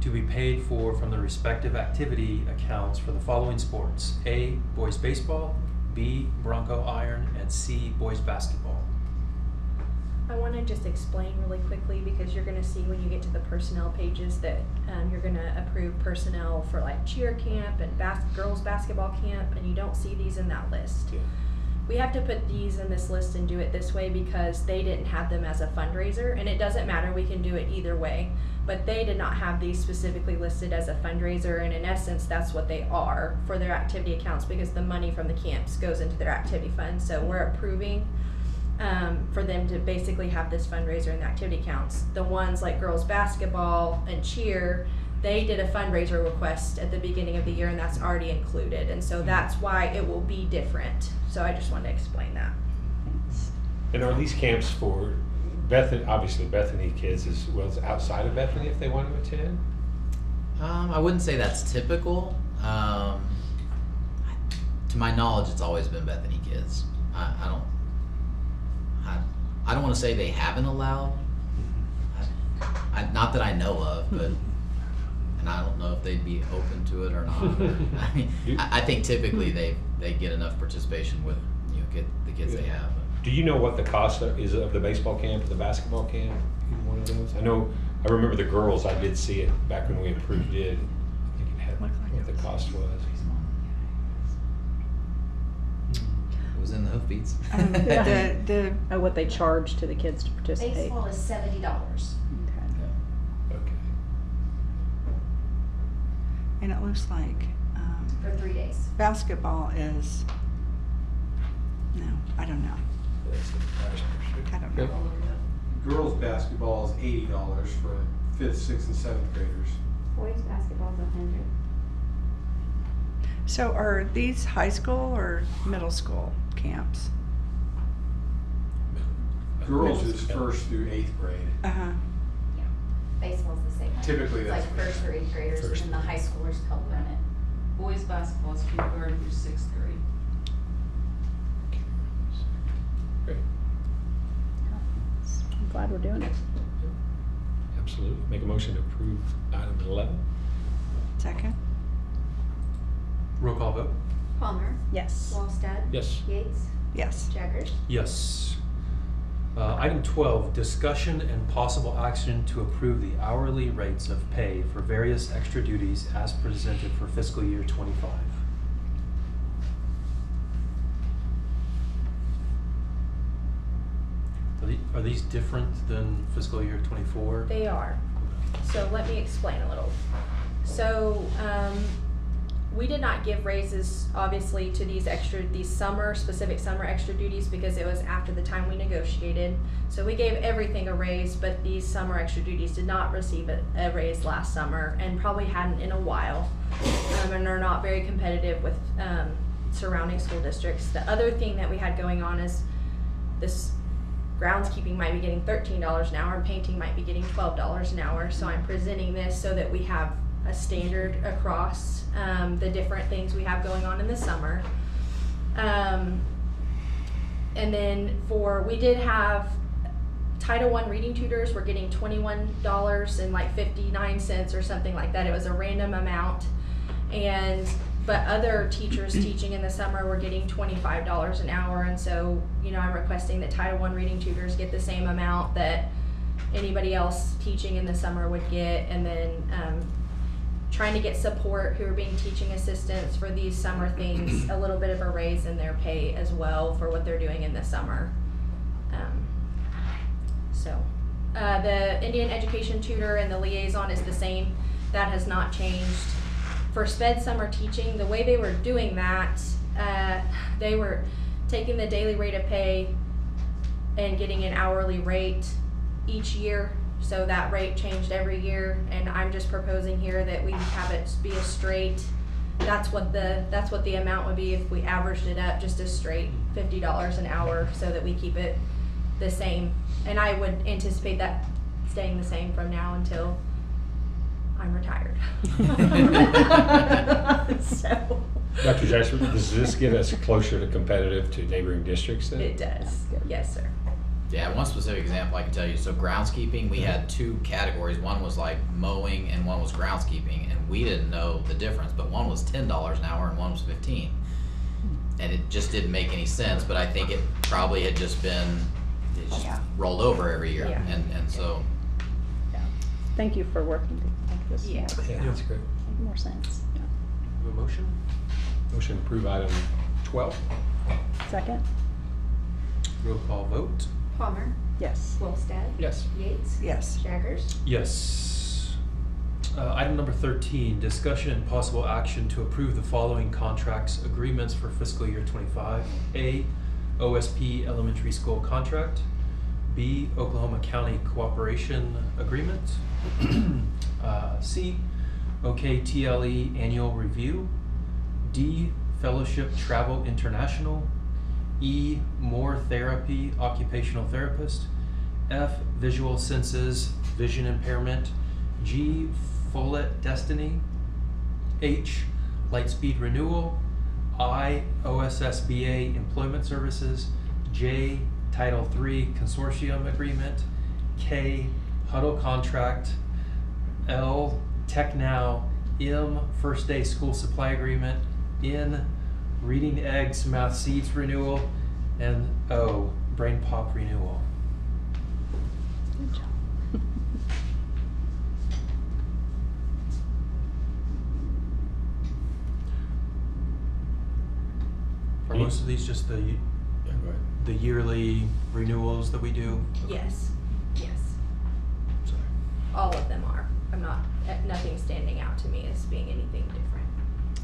to be paid for from the respective activity accounts for the following sports: A, boys baseball, B, Bronco iron, and C, boys basketball. I want to just explain really quickly, because you're going to see when you get to the personnel pages that you're going to approve personnel for like cheer camp and girls basketball camp, and you don't see these in that list. Yeah. We have to put these in this list and do it this way because they didn't have them as a fundraiser, and it doesn't matter, we can do it either way, but they did not have these specifically listed as a fundraiser, and in essence that's what they are for their activity accounts, because the money from the camps goes into their activity fund. So we're approving for them to basically have this fundraiser in the activity accounts. The ones like girls basketball and cheer, they did a fundraiser request at the beginning of the year, and that's already included, and so that's why it will be different. So I just wanted to explain that. Thanks. And are these camps for Bethany, obviously Bethany kids as well as outside of Bethany if they want to attend? I wouldn't say that's typical. To my knowledge, it's always been Bethany kids. I don't want to say they haven't allowed. Not that I know of, but and I don't know if they'd be open to it or not. I mean, I think typically they get enough participation with the kids they have. Do you know what the cost is of the baseball camp or the basketball camp? Either one of those? I remember the girls, I did see it back when we approved it. I think it had what the cost was. It was in the hoofbeats. What they charge to the kids to participate. Baseball is $70. Okay. And it looks like, For 3 days. basketball is, no, I don't know. I don't know. Girls basketball is $80 for 5th, 6th, and 7th graders. Boys basketball is $100. So are these high school or middle school camps? Girls is 1st through 8th grade. Uh-huh. Yeah. Baseball's the same way. Typically It's that's like what 1st through 8th graders, and then the high schoolers help run it. Boys basketball is kindergarten through 6th grade. Great. I'm glad we're doing it. Absolutely. Make a motion to approve item 11. Second? Roll call vote. Palmer, Yes. Wallstad, Yes. Yates, Yes. Jaggers. Yes. Item 12, discussion and possible action to approve the hourly rates of pay for various extra duties as presented for fiscal year 25. Are these different than fiscal year 24? They are. So let me explain a little. So, we did not give raises, obviously, to these specific summer extra duties because it was after the time we negotiated. So we gave everything a raise, but these summer extra duties did not receive a raise last summer and probably hadn't in a while, and are not very competitive with surrounding school districts. The other thing that we had going on is this groundskeeping might be getting $13 an hour and painting might be getting $12 an hour. So I'm presenting this so that we have a standard across the different things we have going on in the summer. And then we did have Title I reading tutors were getting $21 and like 59 cents or something like that. It was a random amount. But other teachers teaching in the summer were getting $25 an hour. And so, I'm requesting that Title I reading tutors get the same amount that anybody else teaching in the summer would get. And then trying to get support who are being teaching assistants for these summer things, a little bit of a raise in their pay as well for what they're doing in the summer. The Indian education tutor and the liaison is the same. That has not changed. For SPED summer teaching, the way they were doing that, they were taking the daily rate of pay and getting an hourly rate each year. So that rate changed every year, and I'm just proposing here that we have it be a straight. That's what the amount would be if we averaged it up, just a straight $50 an hour, so that we keep it the same. And I would anticipate that staying the same from now until I'm retired. So. Dr. Jackson, does this get us closer to competitive to neighboring districts then? It does. Yes, sir. Yeah, one specific example I can tell you. So groundskeeping, we had two categories. One was like mowing and one was groundskeeping, and we didn't know the difference, but one was $10 an hour and one was $15. And it just didn't make any sense, but I think it probably had just been rolled over every year. Yeah. And so Thank you for working to make this Yeah. Yeah, that's great. make more sense. Yeah. Have a motion? Motion to approve item 12. Second? Roll call vote. Palmer, Yes. Wallstad, Yes. Yates, Yes. Jaggers. Yes. Item number 13, discussion and possible action to approve the following contracts agreements for fiscal year 25. A, OSP Elementary School Contract. B, Oklahoma County Cooperation Agreement. C, OKTLE Annual Review. D, Fellowship Travel International. E, More Therapy Occupational Therapist. F, Visual Senses Vision Impairment. G, Follett Destiny. H, Lightspeed Renewal. I, OSSBA Employment Services. J, Title III Consortium Agreement. K, Huddle Contract. L, TechNow. M, First Day School Supply Agreement. N, Reading Eggs Math Seeds Renewal. And O, Brain Pop Renewal. Good job. Are most of these just the the yearly renewals that we do? Yes, yes. Sorry. All of them are. I'm not, nothing standing out to me as being anything different.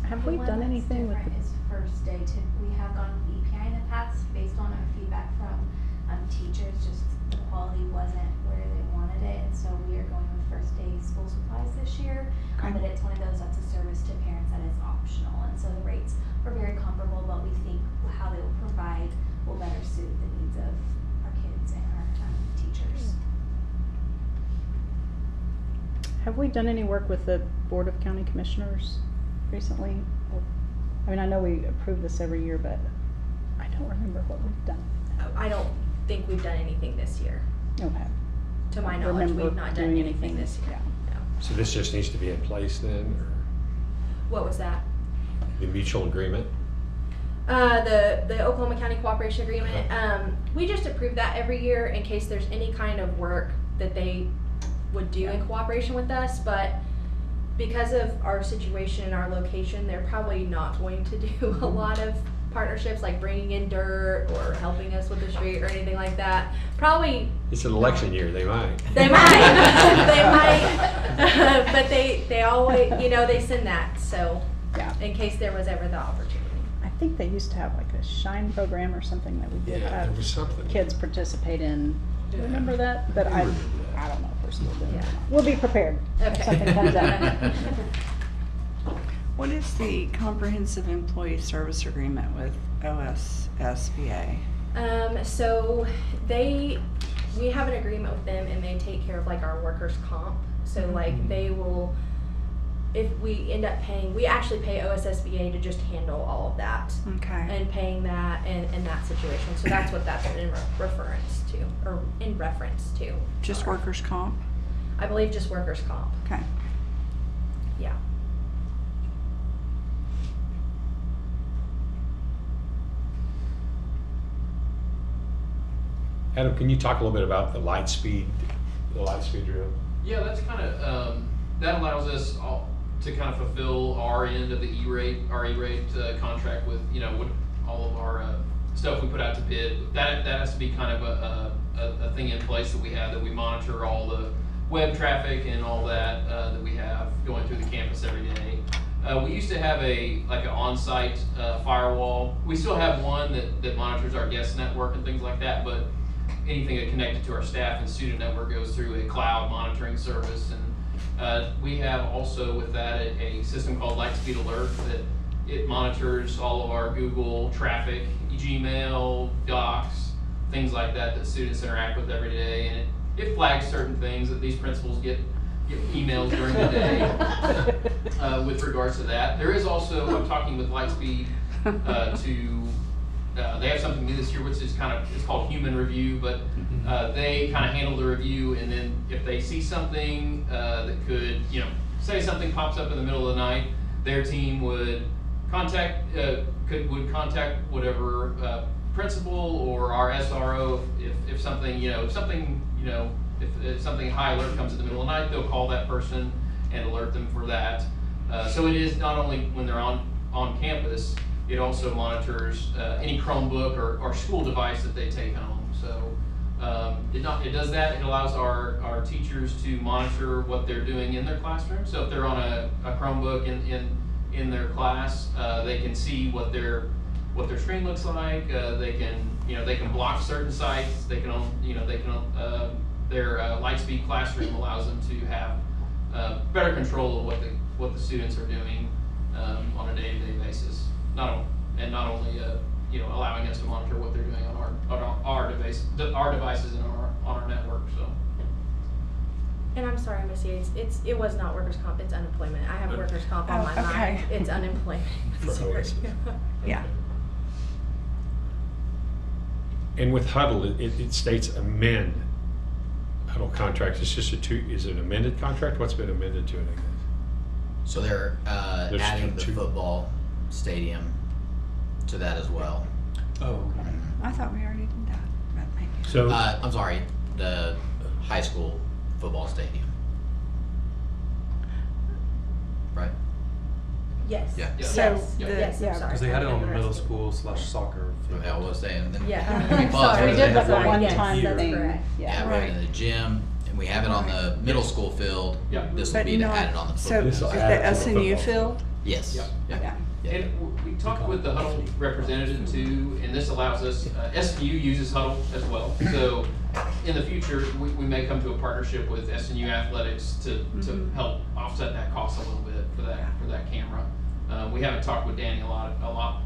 Have we done anything with Different is first day too. We have gone with EPI in the past based on our feedback from teachers, just the quality wasn't where they wanted it, and so we are going with first day school supplies this year. But it's one of those that's a service to parents that is optional, and so the rates are very comparable, but we think how they will provide will better suit the needs of our kids and our teachers. Have we done any work with the Board of County Commissioners recently? I mean, I know we approve this every year, but I don't remember what we've done. I don't think we've done anything this year. Okay. To my I knowledge, remember we've not done doing anything this year. No. So this just needs to be in place then, or What was that? the mutual agreement? The Oklahoma County Cooperation Agreement, we just approve that every year in case there's any kind of work that they would do in cooperation with us, but because of our situation and our location, they're probably not going to do a lot of partnerships like bringing in dirt or helping us with the street or anything like that. Probably. It's an election year, they might. They might, they might, but they always, they send that, so Yeah. in case there was ever the opportunity. I think they used to have like a Shine program or something that we did Yeah, have there was something. kids participate in. Do you remember that? But I don't know if we're still doing it. Yeah. We'll be prepared if Okay. something comes up. What is the comprehensive employee service agreement with OSSBA? So we have an agreement with them and they take care of like our workers' comp. So like they will, if we end up paying, we actually pay OSSBA to just handle all of that. Okay. And paying that in that situation. So that's what that's in reference to, or in reference to. Just Sorry. workers' comp? I believe just workers' comp. Okay. Yeah. Adam, can you talk a little bit about the light speed drill? Yeah, that's kind of, that allows us all to kind of fulfill our end of the E-rate contract with, with all of our stuff we put out to bid. That has to be kind of a thing in place that we have, that we monitor all the web traffic and all that that we have going through the campus every day. We used to have an on-site firewall. We still have one that monitors our guest network and things like that, but anything that connected to our staff and student network goes through a cloud monitoring service. And we have also with that a system called Lightspeed Alert that it monitors all of our Google traffic, Gmail, Docs, things like that students interact with every day. And it flags certain things that these principals get emails during the day with regards to that. There is also, I'm talking with Lightspeed they have something new this year, which is it's called human review, but they kind of handle the review, and then if they see something that could, say something pops up in the middle of the night, their team would contact whatever principal or our SRO if something, if something high alert comes in the middle of the night, they'll call that person and alert them for that. So it is not only when they're on campus, it also monitors any Chromebook or school device that they take home. So it does that. It allows our teachers to monitor what they're doing in their classroom. So if they're on a Chromebook in their class, they can see what their screen looks like. They can block certain sites. Their Lightspeed classroom allows them to have better control of what the students are doing on a day-to-day basis. Not only allowing us to monitor what they're doing on our devices and on our network. So. And I'm sorry, Missy, it was not workers' comp, it's unemployment. I have workers' comp on my mind. It's unemployment. Yeah. And with Huddle, it states amend Huddle contracts. It's just is it an amended contract? What's been amended to it, I guess? So they're There's adding the two. football stadium to that as well. Oh. I thought we already did that, but maybe. So I'm sorry, the high school football stadium. Right? Yes. Yeah. Yes. So Yeah. the- Yes, I'm yeah. sorry. Because they had it on the You're middle right. school / soccer field. I was saying, and then Yeah. we paused Sorry. We did like a Sorry, yes, one-time that's thing. correct. Yeah, we have it in the gym, and we have it on the middle school field. Yeah. This will But be to not- add it on the So football. is This'll the add it to the SNU football field? Yes. Yeah. Yeah. Yeah. And we talked with the Huddle representative too, and this allows us, SNU uses Huddle as well. So in the future, we may come to a partnership with SNU Athletics to help offset that cost a little bit for that camera. We haven't talked with Danny a lot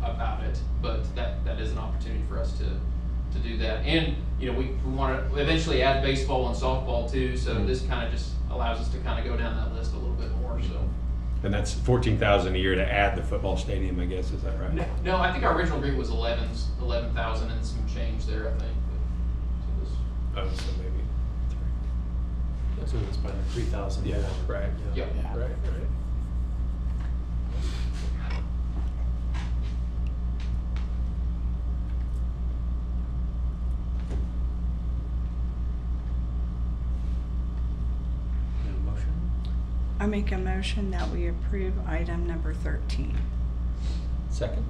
about it, but that is an opportunity for us to do that. And, you know, we want to eventually add baseball and softball too, so this kind of just allows us to kind of go down that list a little bit more, so. And that's $14,000 a year to add the football stadium, I guess, is that right? No, I think our original agreement was 11,000 and some change there, I think. But, so this, Oh, so maybe. So it's probably 3,000. Yeah, right. yeah. Right, right. Motion? I make a motion that we approve item number 13. Second.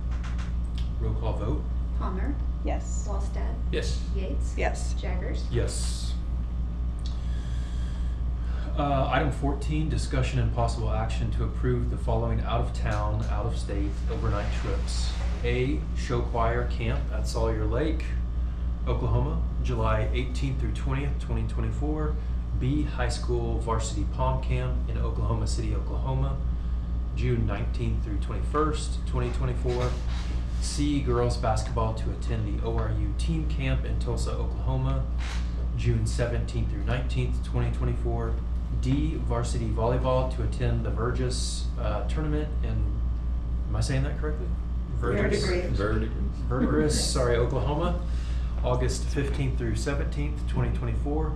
Roll call vote? Palmer, Yes. Wallstad, Yes. Yates, Yes. Jaggers. Yes. Item 14, discussion and possible action to approve the following out-of-town, out-of-state overnight trips. A, show choir camp at Sawyer Lake, Oklahoma, July 18th through 20th, 2024. B, high school varsity pom camp in Oklahoma City, Oklahoma, June 19th through 21st, 2024. C, girls basketball to attend the ORU team camp in Tulsa, Oklahoma, June 17th through 19th, 2024. D, varsity volleyball to attend the Vergus tournament in, am I saying that correctly? Verdigris, sorry, Oklahoma, August 15th through 17th, 2024.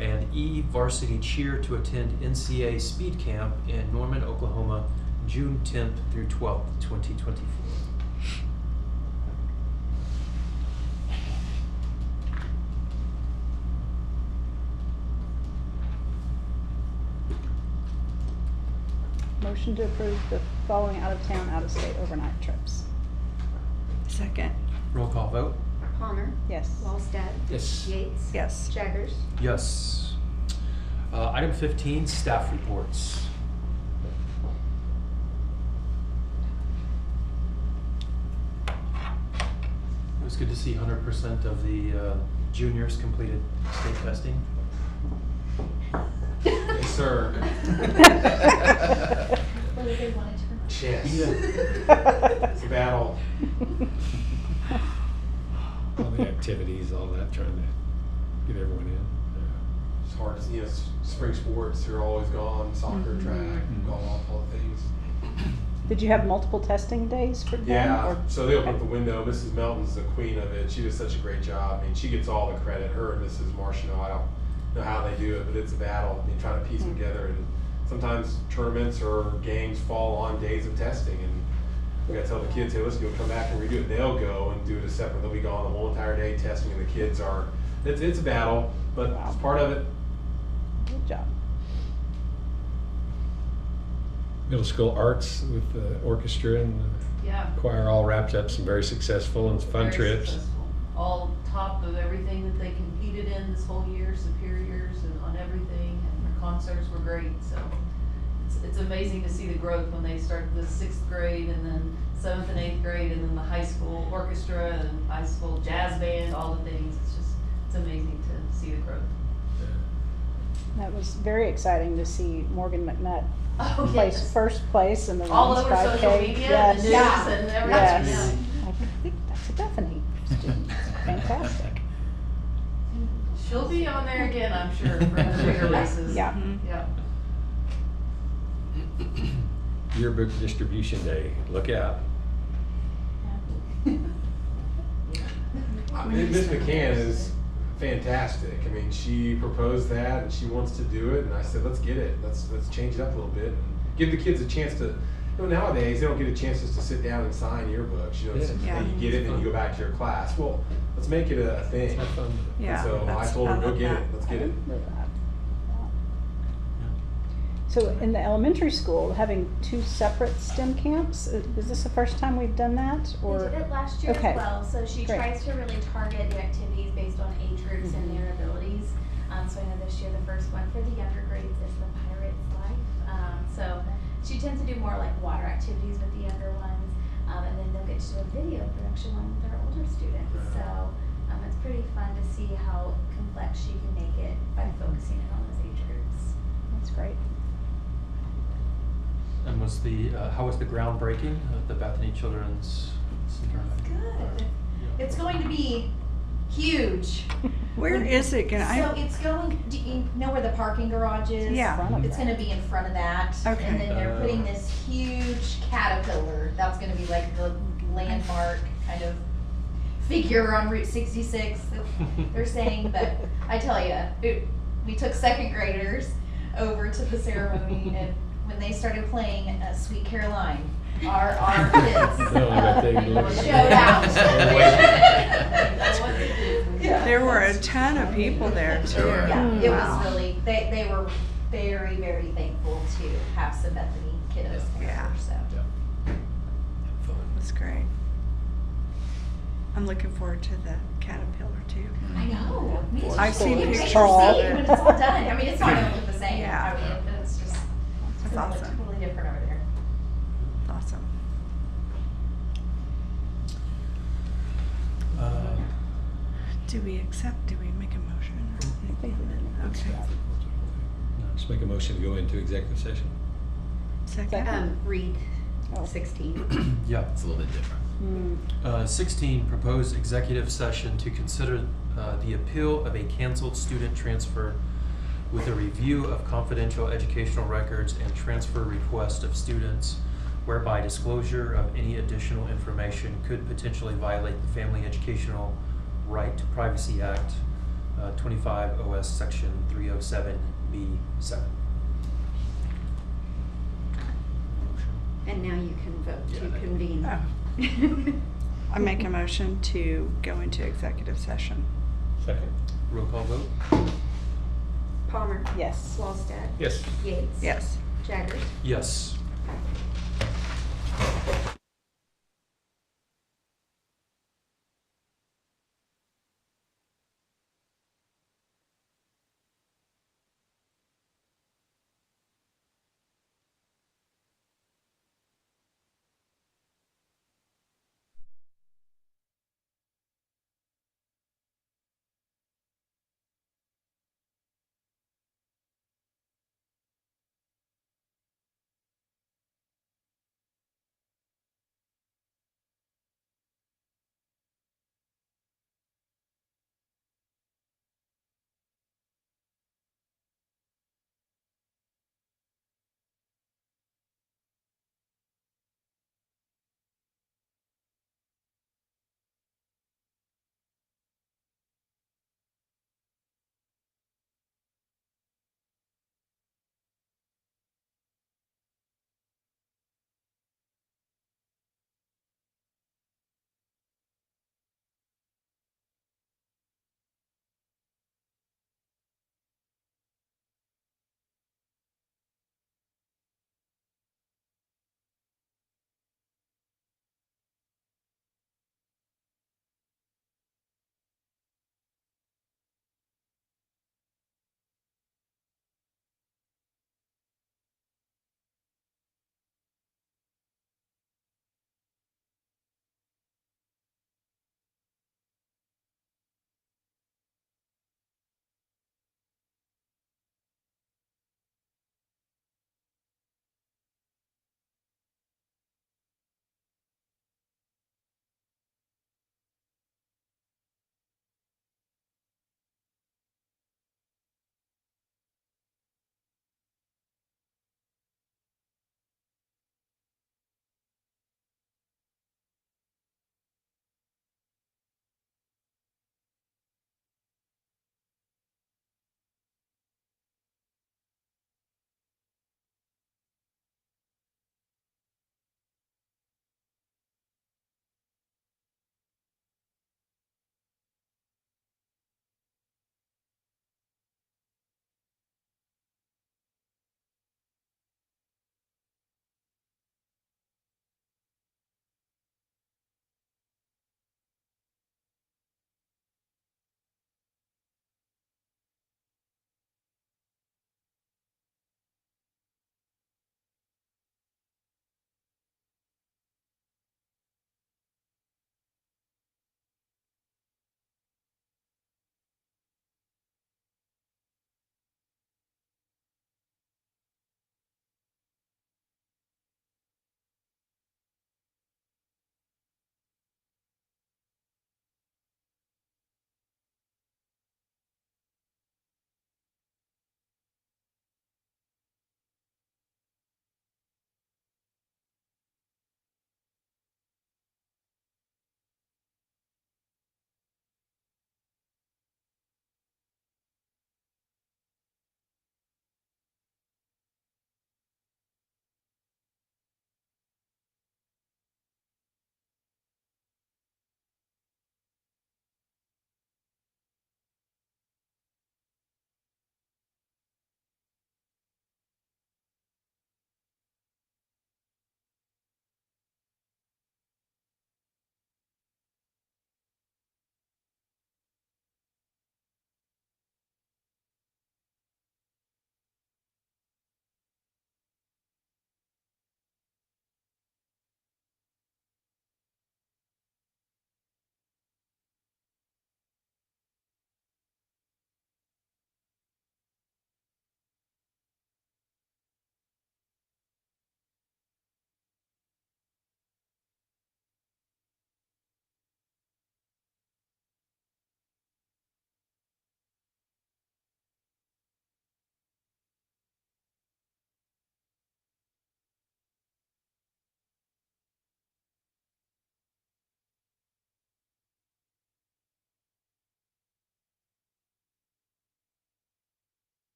And E, varsity cheer to attend NCA speed camp in Norman, Oklahoma, June 10th through 12th, 2024. Motion to approve the following out-of-town, out-of-state overnight trips. Second. Roll call vote? Palmer, Yes. Wallstad, Yes. Yates, Yes. Jaggers. Yes. Item 15, staff reports. It was good to see 100% of the juniors completed state testing. Yes, sir. Whether they wanted to or not. Chess. Yeah. It's a battle. All the activities, all that, trying to get everyone in. It's hard to, spring sports are always gone, soccer, track, golf, all the things. Did you have multiple testing days for them? Yeah, or- so they open up the window. Mrs. Melton's the queen of it. She does such a great job. I mean, she gets all the credit. Her and Mrs. Martineau, I don't know how they do it, but it's a battle. I mean, trying to piece them together. And sometimes tournaments or games fall on days of testing. And we gotta tell the kids, hey, listen, you'll come back and redo it. They'll go and do it a separate. They'll be gone the whole entire day testing, and the kids are, it's a battle, but it's part of it. Good job. Middle school arts with the orchestra and the Yeah. choir all wrapped up, some very successful and fun Very trips. successful. All top of everything that they competed in this whole year, superiors and on everything, and their concerts were great, so. It's amazing to see the growth when they start the 6th grade and then 7th and 8th grade and then the high school orchestra and high school jazz band, all the things. It's amazing to see the growth. That was very exciting to see Morgan McNutt Oh, place yes. first place in the All women's over 5K. social media, Yes. the news Yeah. and everything, Yes. yeah. I think that's a Bethany student. Fantastic. She'll be on there again, I'm sure, for the bigger races. Yeah. Yeah. Yearbook distribution day, look out. Miss McCann is fantastic. I mean, she proposed that and she wants to do it, and I said, let's get it. Let's change it up a little bit and give the kids a chance to. Nowadays they don't get a chance just to sit down and sign yearbooks. Yeah. You get it and you go back to your class. Well, let's make it a thing. Have fun. Yeah. And so I told her, go get it. Let's get it. So in the elementary school, having 2 separate STEM camps, is this the first time we've done that? Or We did it last year okay. as well. So she Great. tries to really target the activities based on age groups and their abilities. So I know this year the first one for the younger grades is the Pirate's Life. So she tends to do more like water activities with the younger ones, and then they'll get to do a video production one with our older students. So it's pretty fun to see how complex she can make it by focusing in on those age groups. That's great. And was the how was the groundbreaking of the Bethany Children's Center? Good. It's going to be huge. Where is it gonna? So it's going. Do you know where the parking garage is? Yeah. It's going to be in front of that. Okay. And then they're putting this huge caterpillar. That's going to be like the landmark kind of figure on Route 66 that they're saying. But I tell you, we took second graders over to the ceremony, and when they started playing Sweet Caroline, our kids showed out. There were a ton of people there too. Yeah, it Wow. was really, they were very, very thankful to have some Bethany kiddos there, Yeah. so. That's great. I'm looking forward to the caterpillar too. I know, me too. I've seen It makes pictures you of see it. when it's all done. I mean, it's not gonna look the same. Yeah. I mean, it's just, it's That's gonna look awesome. totally different over there. Awesome. Do we make a motion? Okay. Just make a motion to go into executive session. Second. Read Oh. 16. Yeah. It's a little bit different. 16, proposed executive session to consider the appeal of a canceled student transfer with a review of confidential educational records and transfer request of students whereby disclosure of any additional information could potentially violate the Family Educational Right to Privacy Act, 25 OS Section 307B7. And now you can vote to convene. I make a motion to go into executive session. Second. Roll call vote? Palmer. Yes. Wallstead. Yes. Yates. Yes. Jaggers. Yes.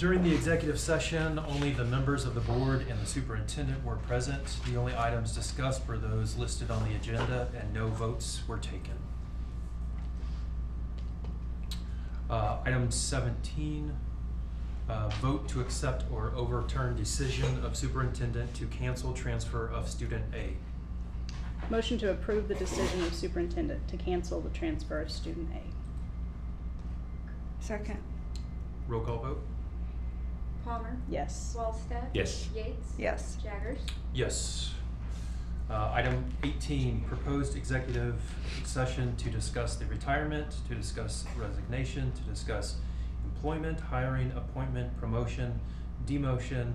During the executive session, only the members of the board and the superintendent were present. The only items discussed were those listed on the agenda, and no votes were taken. Item 17, vote to accept or overturn decision of superintendent to cancel transfer of student A. Motion to approve the decision of superintendent to cancel the transfer of student A. Second. Roll call vote? Palmer. Yes. Wallstead. Yes. Yates. Yes. Jaggers. Yes. Item 18, proposed executive session to discuss the retirement, to discuss resignation, to discuss employment, hiring, appointment, promotion, demotion,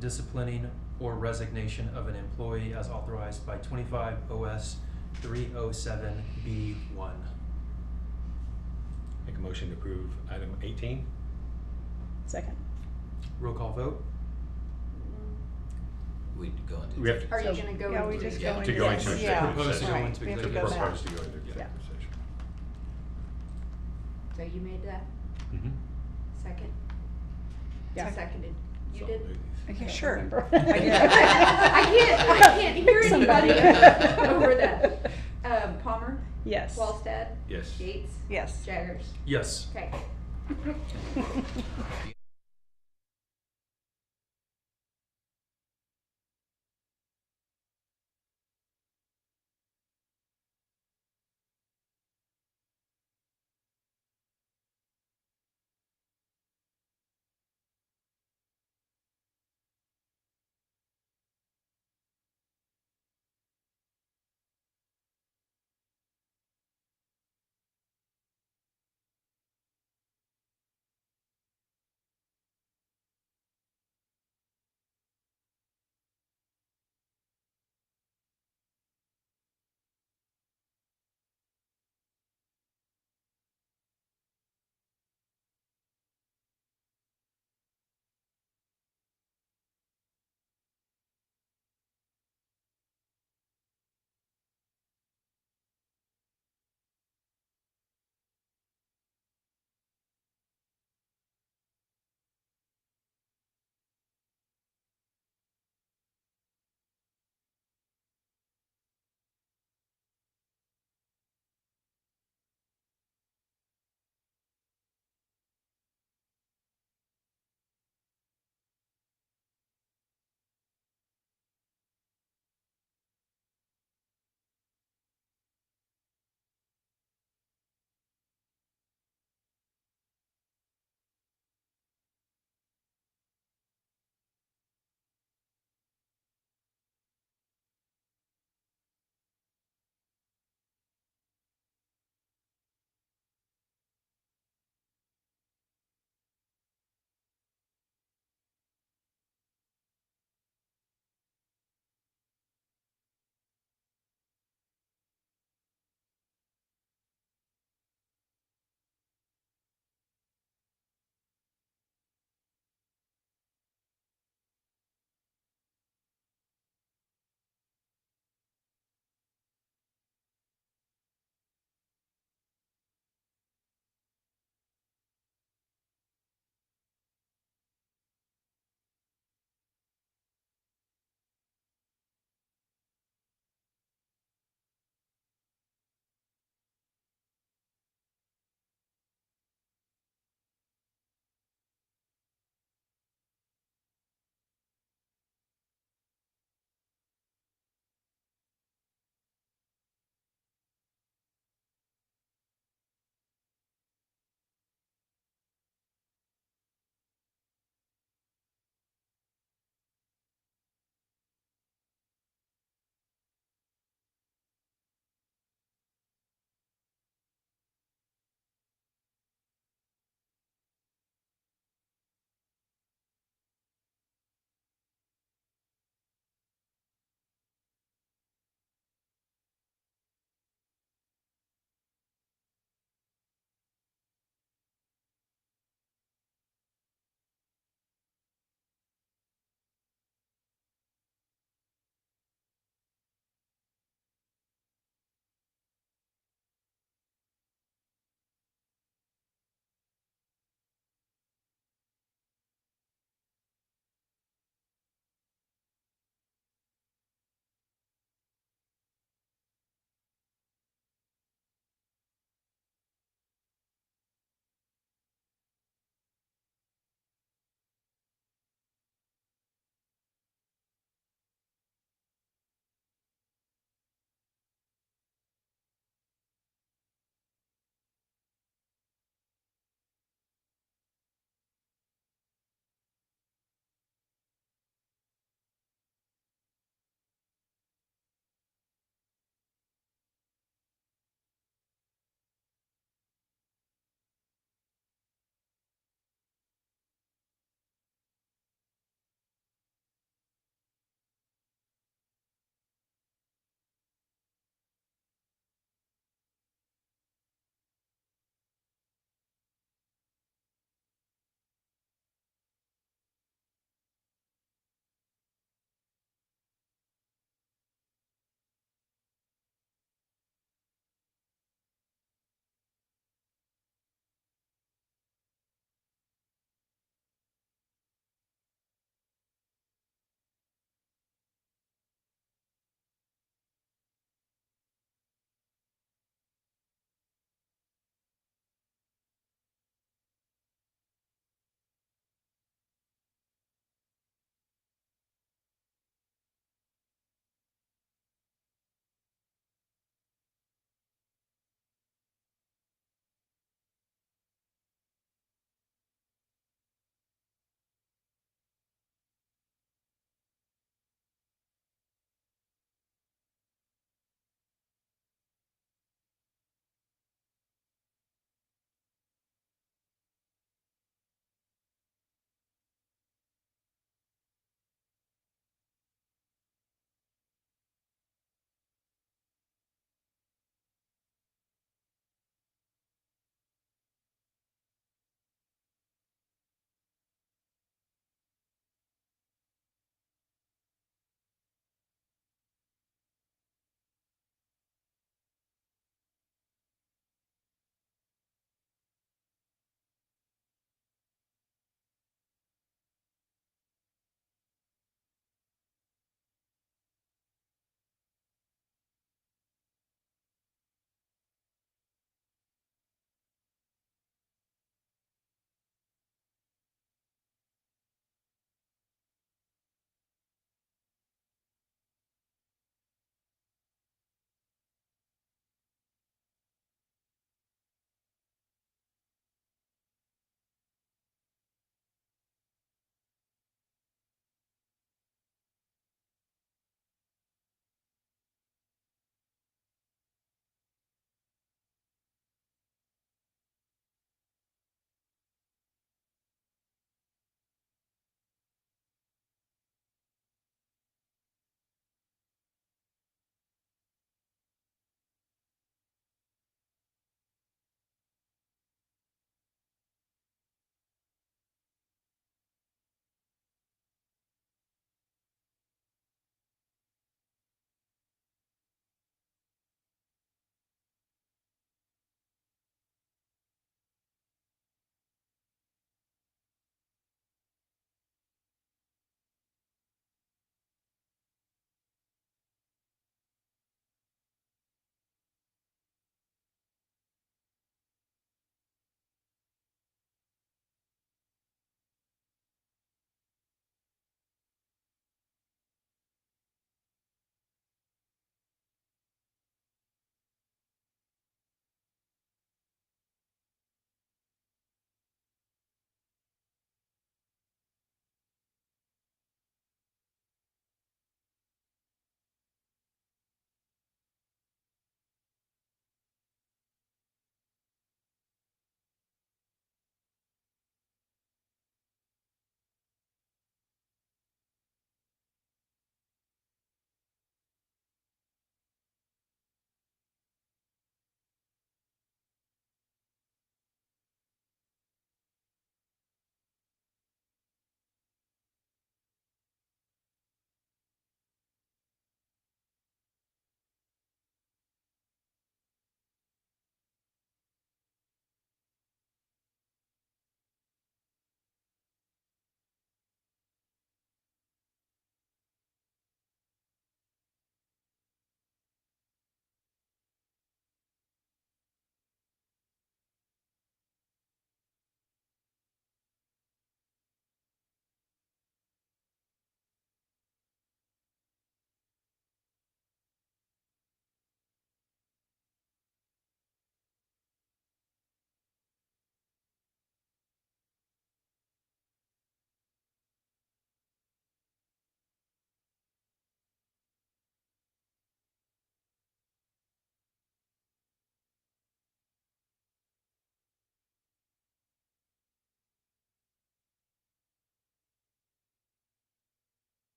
disciplining, or resignation of an employee as authorized by 25 OS 307B1. Make a motion to approve item 18. Second. Roll call vote? We go into. We have to. Are you gonna go? Yeah, we into just Yeah. go To into go this. into Yeah, executive Propose to go session. into we have to executive go back. Propose to go into executive session. So you made that Mm-hmm. second? Yeah. Seconded. You did? Okay, don't sure. remember. I can't hear anybody Somebody. over that. Palmer. Yes. Wallstead. Yes. Yates. Yes. Jaggers. Yes. Okay.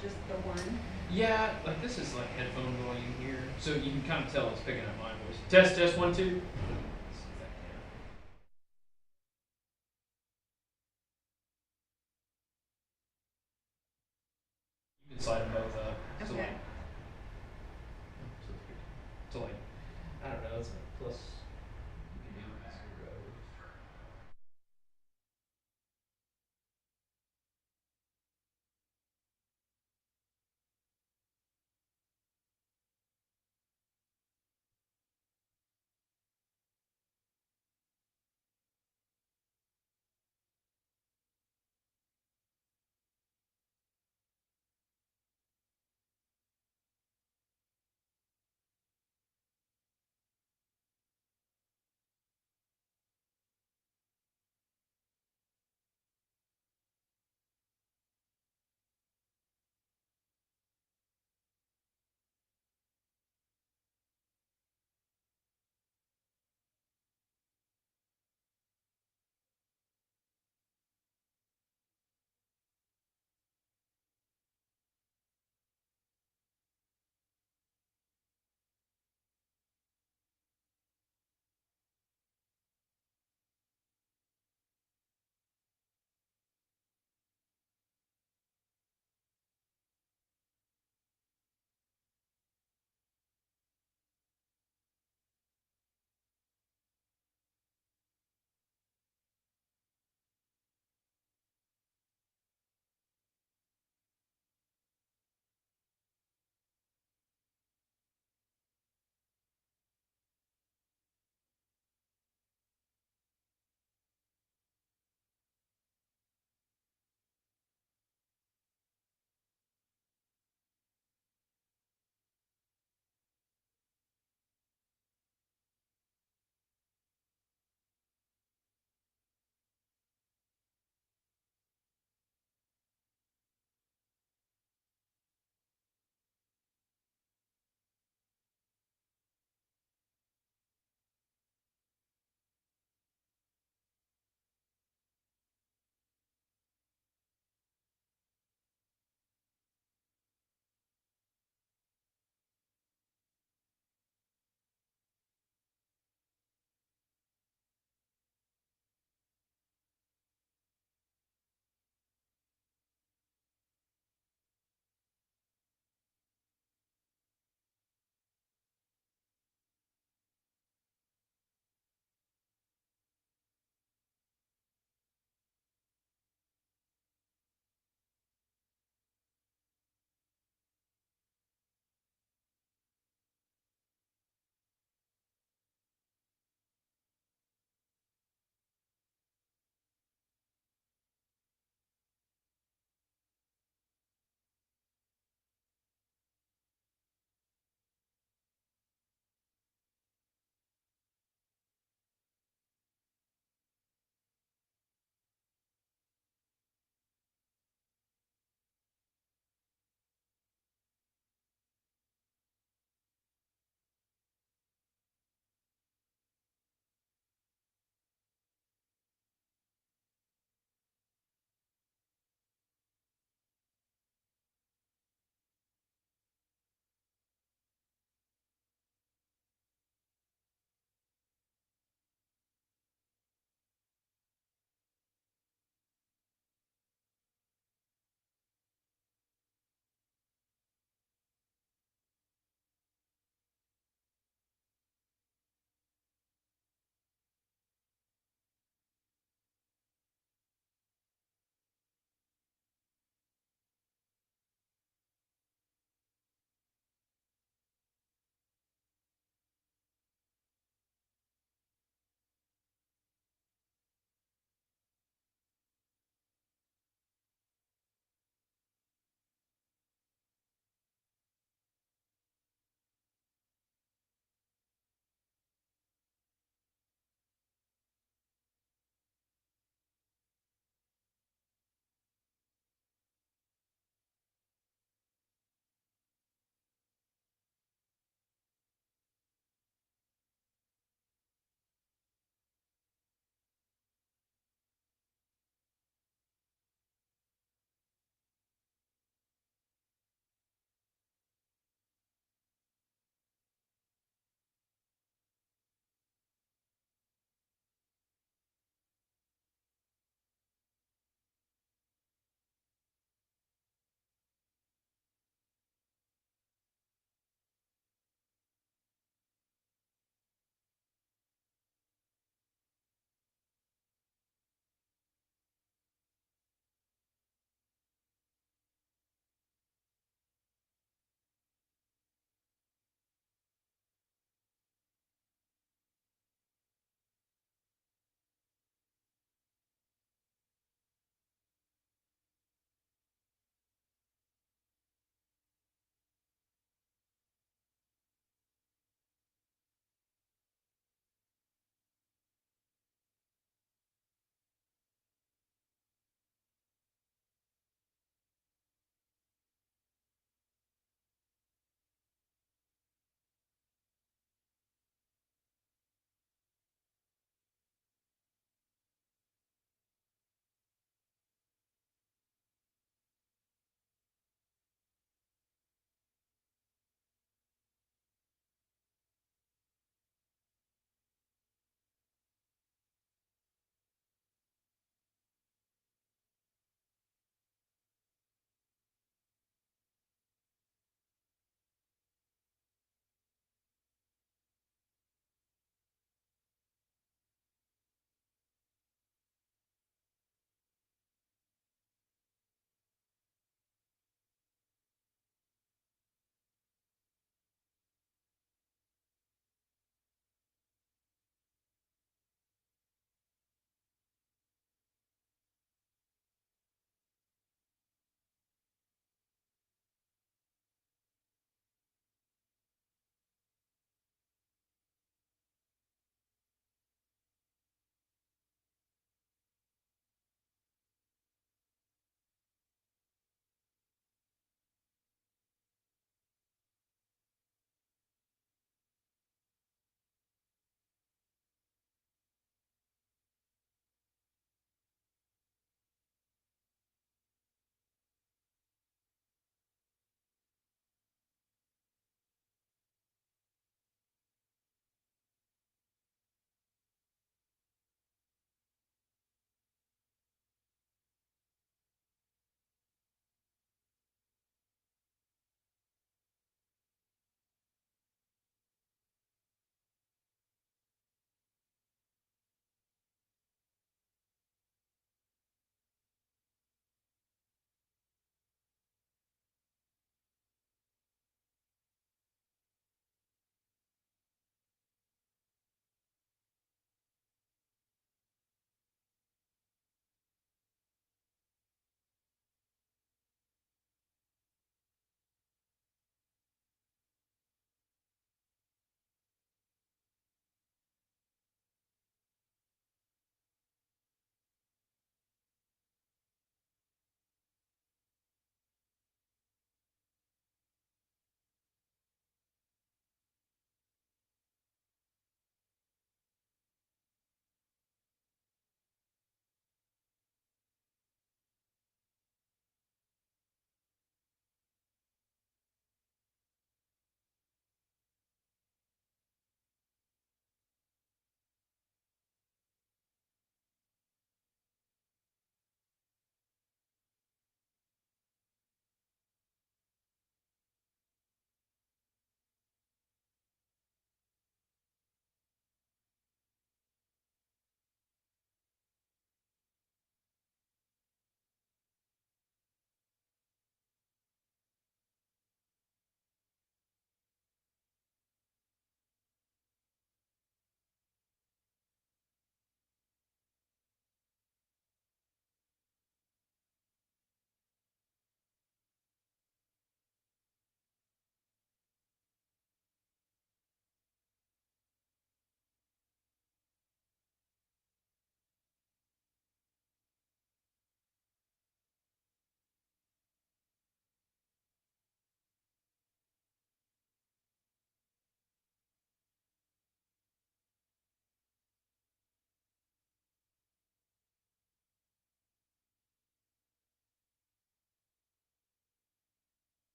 Just the one? Yeah, like this is like headphone volume here, so you can kind of tell it's picking up my voice. Test, test, 1, 2. You can slide them both up. So Okay. like, so like, I don't know, it's like plus. You can do zero.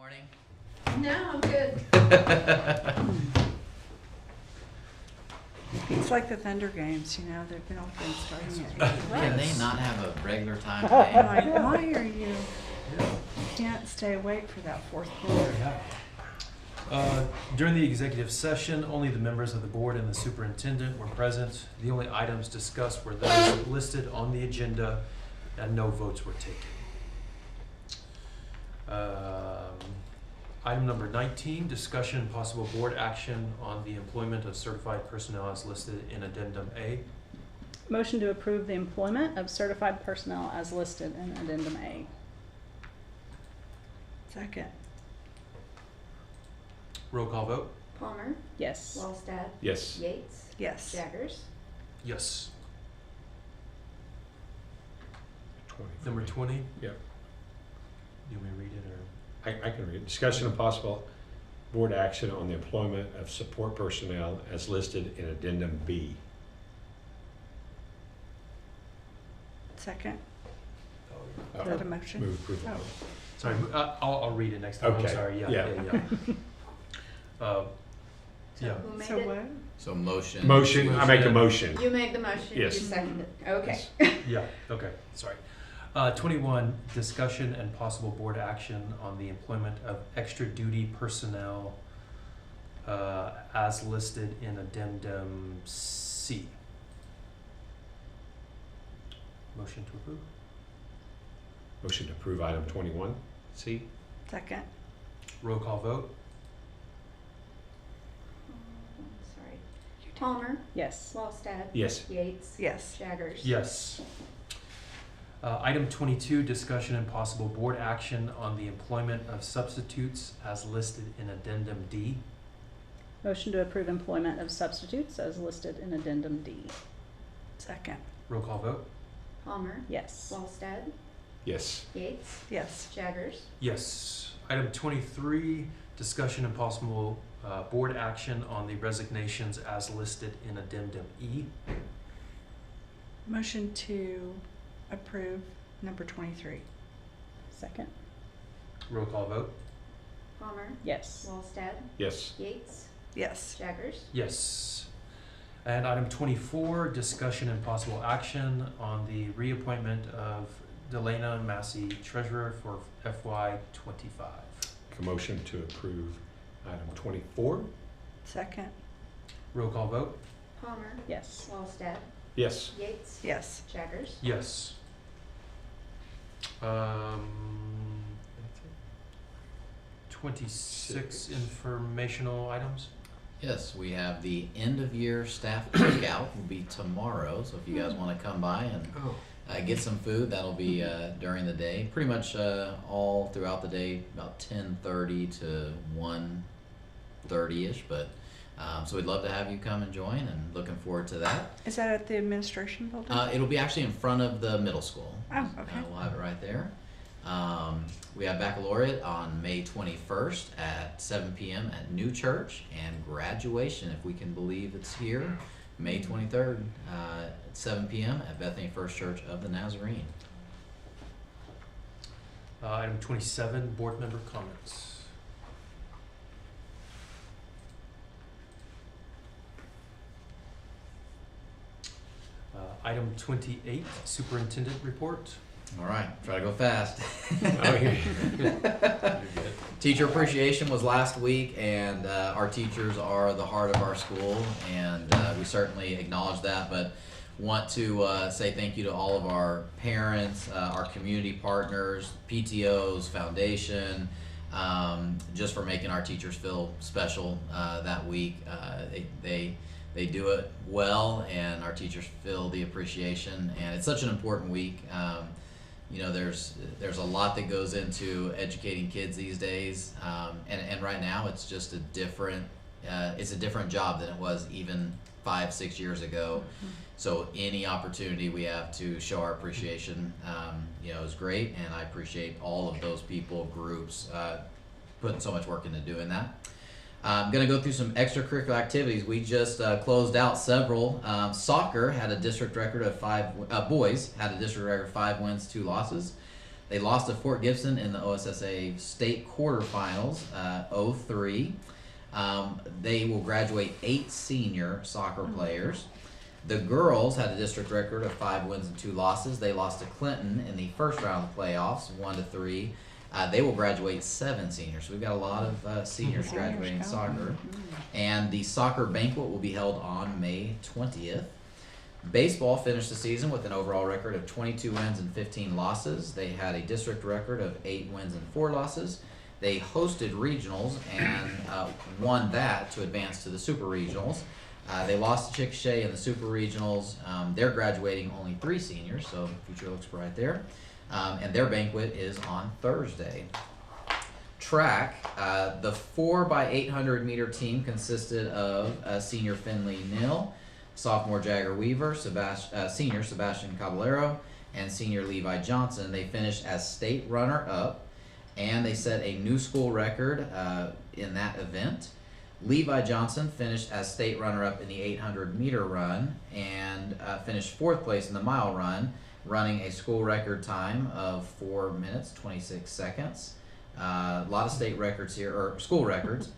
Morning. No, I'm good. It's like the Thunder games, you know, they've been all been starting at 8. Can they not have a regular time I'm like, game? why are you, can't stay awake for that fourth quarter? During the executive session, only the members of the board and the superintendent were present. The only items discussed were those listed on the agenda, and no votes were taken. Item number 19, discussion and possible board action on the employment of certified personnel as listed in Addendum A. Motion to approve the employment of certified personnel as listed in Addendum A. Second. Roll call vote. Palmer, Yes. Wallstad, Yes. Yates, Yes. Jaggers. Yes. 20. Number 20. Yep. You want me to read it or? I can read. Discussion and possible board action on the employment of support personnel as listed in Addendum B. Second. Oh, Is that a motion? Move approval. Oh. Sorry, I'll read it next time. Okay. I'm sorry. Yeah. Yeah. Who made So it? what? So motion. Motion, I make a motion. You made the motion, you Yes. seconded. Okay. Yeah, okay, sorry. 21, discussion and possible board action on the employment of extra duty personnel as listed in Addendum C. Motion to approve? Motion to approve item 21C. Second. Roll call vote? Sorry. Palmer, Yes. Wallstad. Yes. Yates. Yes. Jaggers. Yes. Item 22, discussion and possible board action on the employment of substitutes as listed in Addendum D. Motion to approve employment of substitutes as listed in Addendum D. Second. Roll call vote? Palmer, Yes. Wallstad, Yes. Yates, Yes. Jaggers. Yes. Item 23, discussion and possible board action on the resignations as listed in Addendum E. Motion to approve number 23. Second. Roll call vote? Palmer, Yes. Wallstad, Yes. Yates, Yes. Jaggers. Yes. And item 24, discussion and possible action on the reappointment of Delana Massey, treasurer for FY25. A motion to approve item 24. Second. Roll call vote? Palmer, Yes. Wallstad, Yes. Yates, Yes. Jaggers. Yes. 26 informational items. Yes, we have the end of year staff cookout will be tomorrow. So if you guys want to come by and get some food, that'll be during the day. Pretty much all throughout the day, about 10:30 to 1:30ish. But so we'd love to have you come and join, and looking forward to that. Is that at the administration building? It'll be actually in front of the middle school. Oh, okay. We'll have it right there. We have baccalaureate on May 21st at 7 p.m. at New Church, and graduation, if we can believe it's here, May 23rd at 7 p.m. at Bethany First Church of the Nazarene. Item 27, board member comments. Item 28, superintendent report. All right, try to go fast. You're good. Teacher appreciation was last week, and our teachers are the heart of our school, and we certainly acknowledge that, but want to say thank you to all of our parents, our community partners, PTOs, foundation, just for making our teachers feel special that week. They do it well, and our teachers feel the appreciation, and it's such an important week. You know, there's a lot that goes into educating kids these days, and right now it's just a different job than it was even 5-6 years ago. So any opportunity we have to show our appreciation, you know, is great, and I appreciate all of those people, groups, putting so much work into doing that. I'm going to go through some extracurricular activities. We just closed out several. Soccer had a district record of 5, boys had a district record of 5 wins, 2 losses. They lost to Fort Gibson in the OSSA state quarterfinals, 0-3. They will graduate 8 senior soccer players. The girls had a district record of 5 wins and 2 losses. They lost to Clinton in the first round of the playoffs, 1-3. They will graduate 7 seniors. So we've got a lot of seniors graduating soccer. And the soccer banquet will be held on May 20th. Baseball finished the season with an overall record of 22 wins and 15 losses. They had a district record of 8 wins and 4 losses. They hosted regionals and won that to advance to the super regionals. They lost to Chickasha in the super regionals. They're graduating only 3 seniors, so the future looks bright there. And their banquet is on Thursday. Track, the 4x800 meter team consisted of senior Finley Nill, sophomore Jagger Weaver, senior Sebastian Caballero, and senior Levi Johnson. They finished as state runner-up, and they set a new school record in that event. Levi Johnson finished as state runner-up in the 800 meter run and finished 4th place in the mile run, running a school record time of 4 minutes, 26 seconds. A lot of state records here, or school records.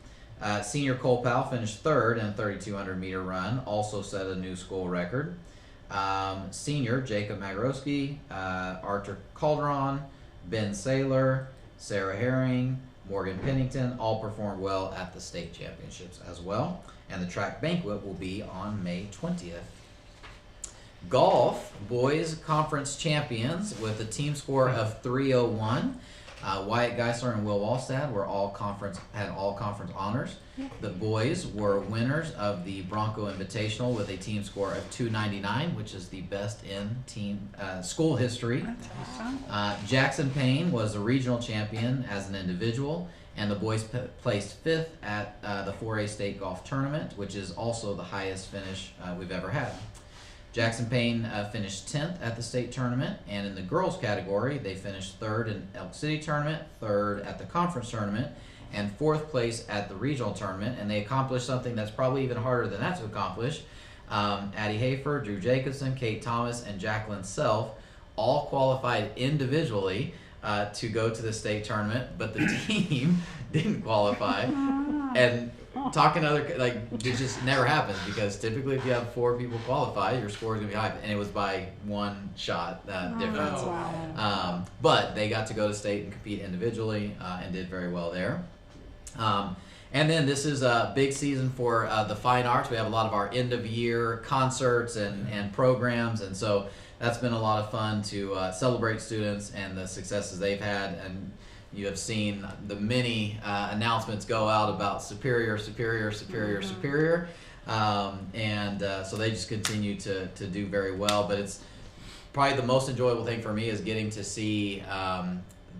Senior Cole Powell finished 3rd in a 3,200 meter run, also set a new school record. Senior Jacob Magarowski, Arthur Calderon, Ben Saylor, Sarah Herring, Morgan Pennington all performed well at the state championships as well. And the track banquet will be on May 20th. Golf, boys conference champions with a team score of 301. Wyatt Geisler and Will Wallstad had all conference honors. The boys were winners of the Bronco Invitational with a team score of 299, which is the best in team school history. Jackson Payne was a regional champion as an individual, and the boys placed 5th at the 4A state golf tournament, which is also the highest finish we've ever had. Jackson Payne finished 10th at the state tournament, and in the girls category, they finished 3rd in Elk City tournament, 3rd at the conference tournament, and 4th place at the regional tournament, and they accomplished something that's probably even harder than that to accomplish. Addie Hafer, Drew Jacobson, Kate Thomas, and Jacqueline Self all qualified individually to go to the state tournament, but the team didn't qualify. And talking to other, like, it just never happens, because typically if you have 4 people qualify, your score is going to be high, and it was by 1 shot difference. Wow. But they got to go to state and compete individually and did very well there. And then this is a big season for the fine arts. We have a lot of our end of year concerts and programs, and so that's been a lot of fun to celebrate students and the successes they've had. And you have seen the many announcements go out about superior. So they just continue to do very well. But it's probably the most enjoyable thing for me is getting to see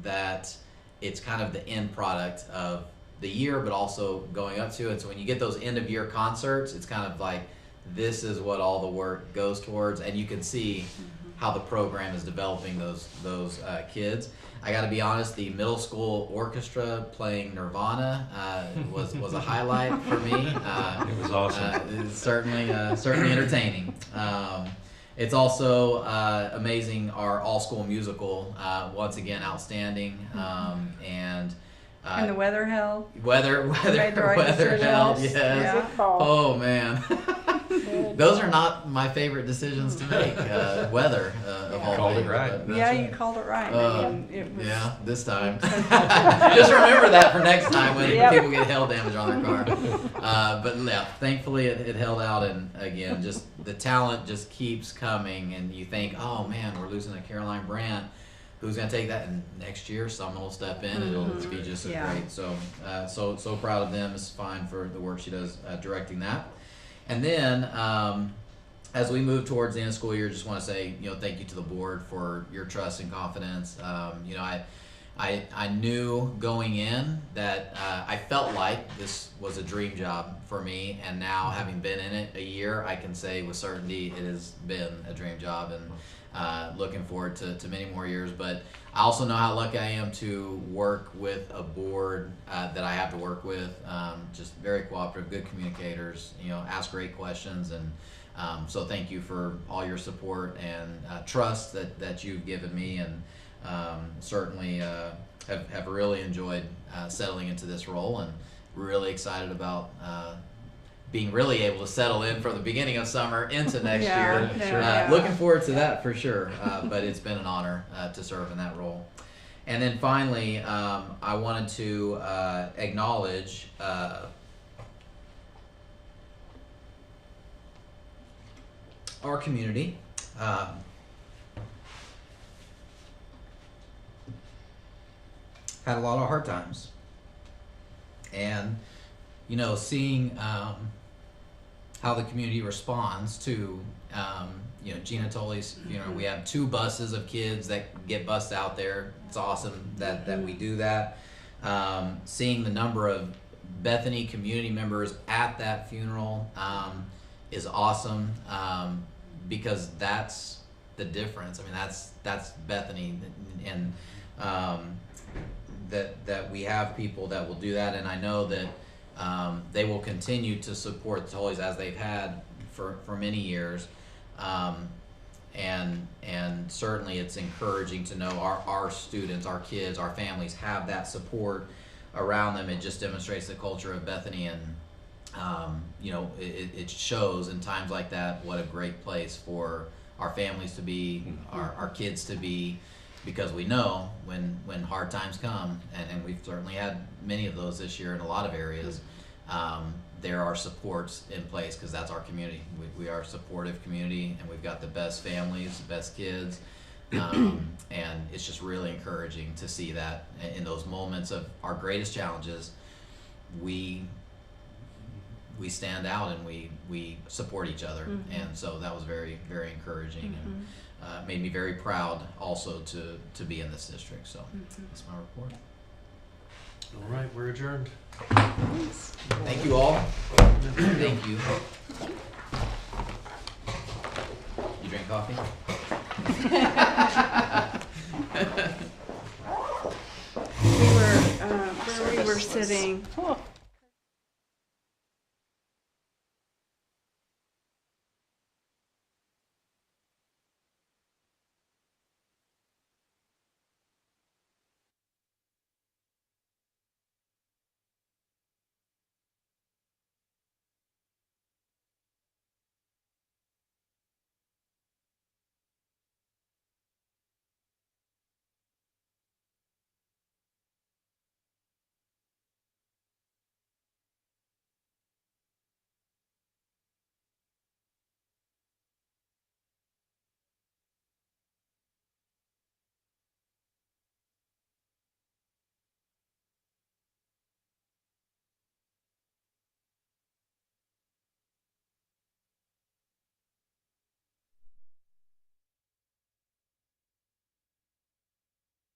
that it's kind of the end product of the year, but also going up to it. So when you get those end of year concerts, it's kind of like, this is what all the work goes towards, and you can see how the program is developing those kids. I got to be honest, the middle school orchestra playing Nirvana was a highlight for me. It was awesome. It's certainly entertaining. It's also amazing. Our all-school musical, once again, outstanding. And the weather held. Weather held. Yes. Yeah. Oh man. Those are not my favorite decisions to make. Weather of all Called things. it right. Yeah, you called it right. Yeah, this time. Just remember that for next time when people get hail damage on their car. But yeah, thankfully it held out, and again, just the talent just keeps coming, and you think, oh man, we're losing a Caroline Brandt. Who's going to take that? And next year, someone will step in, and it'll be just as great. So, so proud of them. It's fine for the work she does directing that. And then, as we move towards the end of the school year, just want to say, thank you to the board for your trust and confidence. I knew going in that I felt like this was a dream job for me, and now having been in it a year, I can say with certainty it has been a dream job, and looking forward to many more years. But I also know how lucky I am to work with a board that I have to work with, just very cooperative, good communicators, ask great questions, and so thank you for all your support and trust that you've given me, and certainly have really enjoyed settling into this role, and really excited about being really able to settle in from the beginning of summer into next year. Looking forward to that for sure, but it's been an honor to serve in that role. And then finally, I wanted to acknowledge our community. Had a lot of hard times, and seeing how the community responds to Gina Tolley's funeral. We have 2 buses of kids that get bussed out there. It's awesome that we do that. Seeing the number of Bethany community members at that funeral is awesome, because that's the difference. I mean, that's Bethany, and that we have people that will do that, and I know that they will continue to support the Tolleys as they've had for many years, and certainly it's encouraging to know our students, our kids, our families have that support around them. It just demonstrates the culture of Bethany, and it shows in times like that what a great place for our families to be, our kids to be, because we know when hard times come, and we've certainly had many of those this year in a lot of areas, there are supports in place, because that's our community. We are a supportive community, and we've got the best families, the best kids, and it's just really encouraging to see that in those moments of our greatest challenges, we stand out and we support each other. And so that was very, very encouraging, and made me very proud also to be in this district. So that's my report. All right, we're adjourned. Thank you all. Thank you. You drink coffee? We were sitting.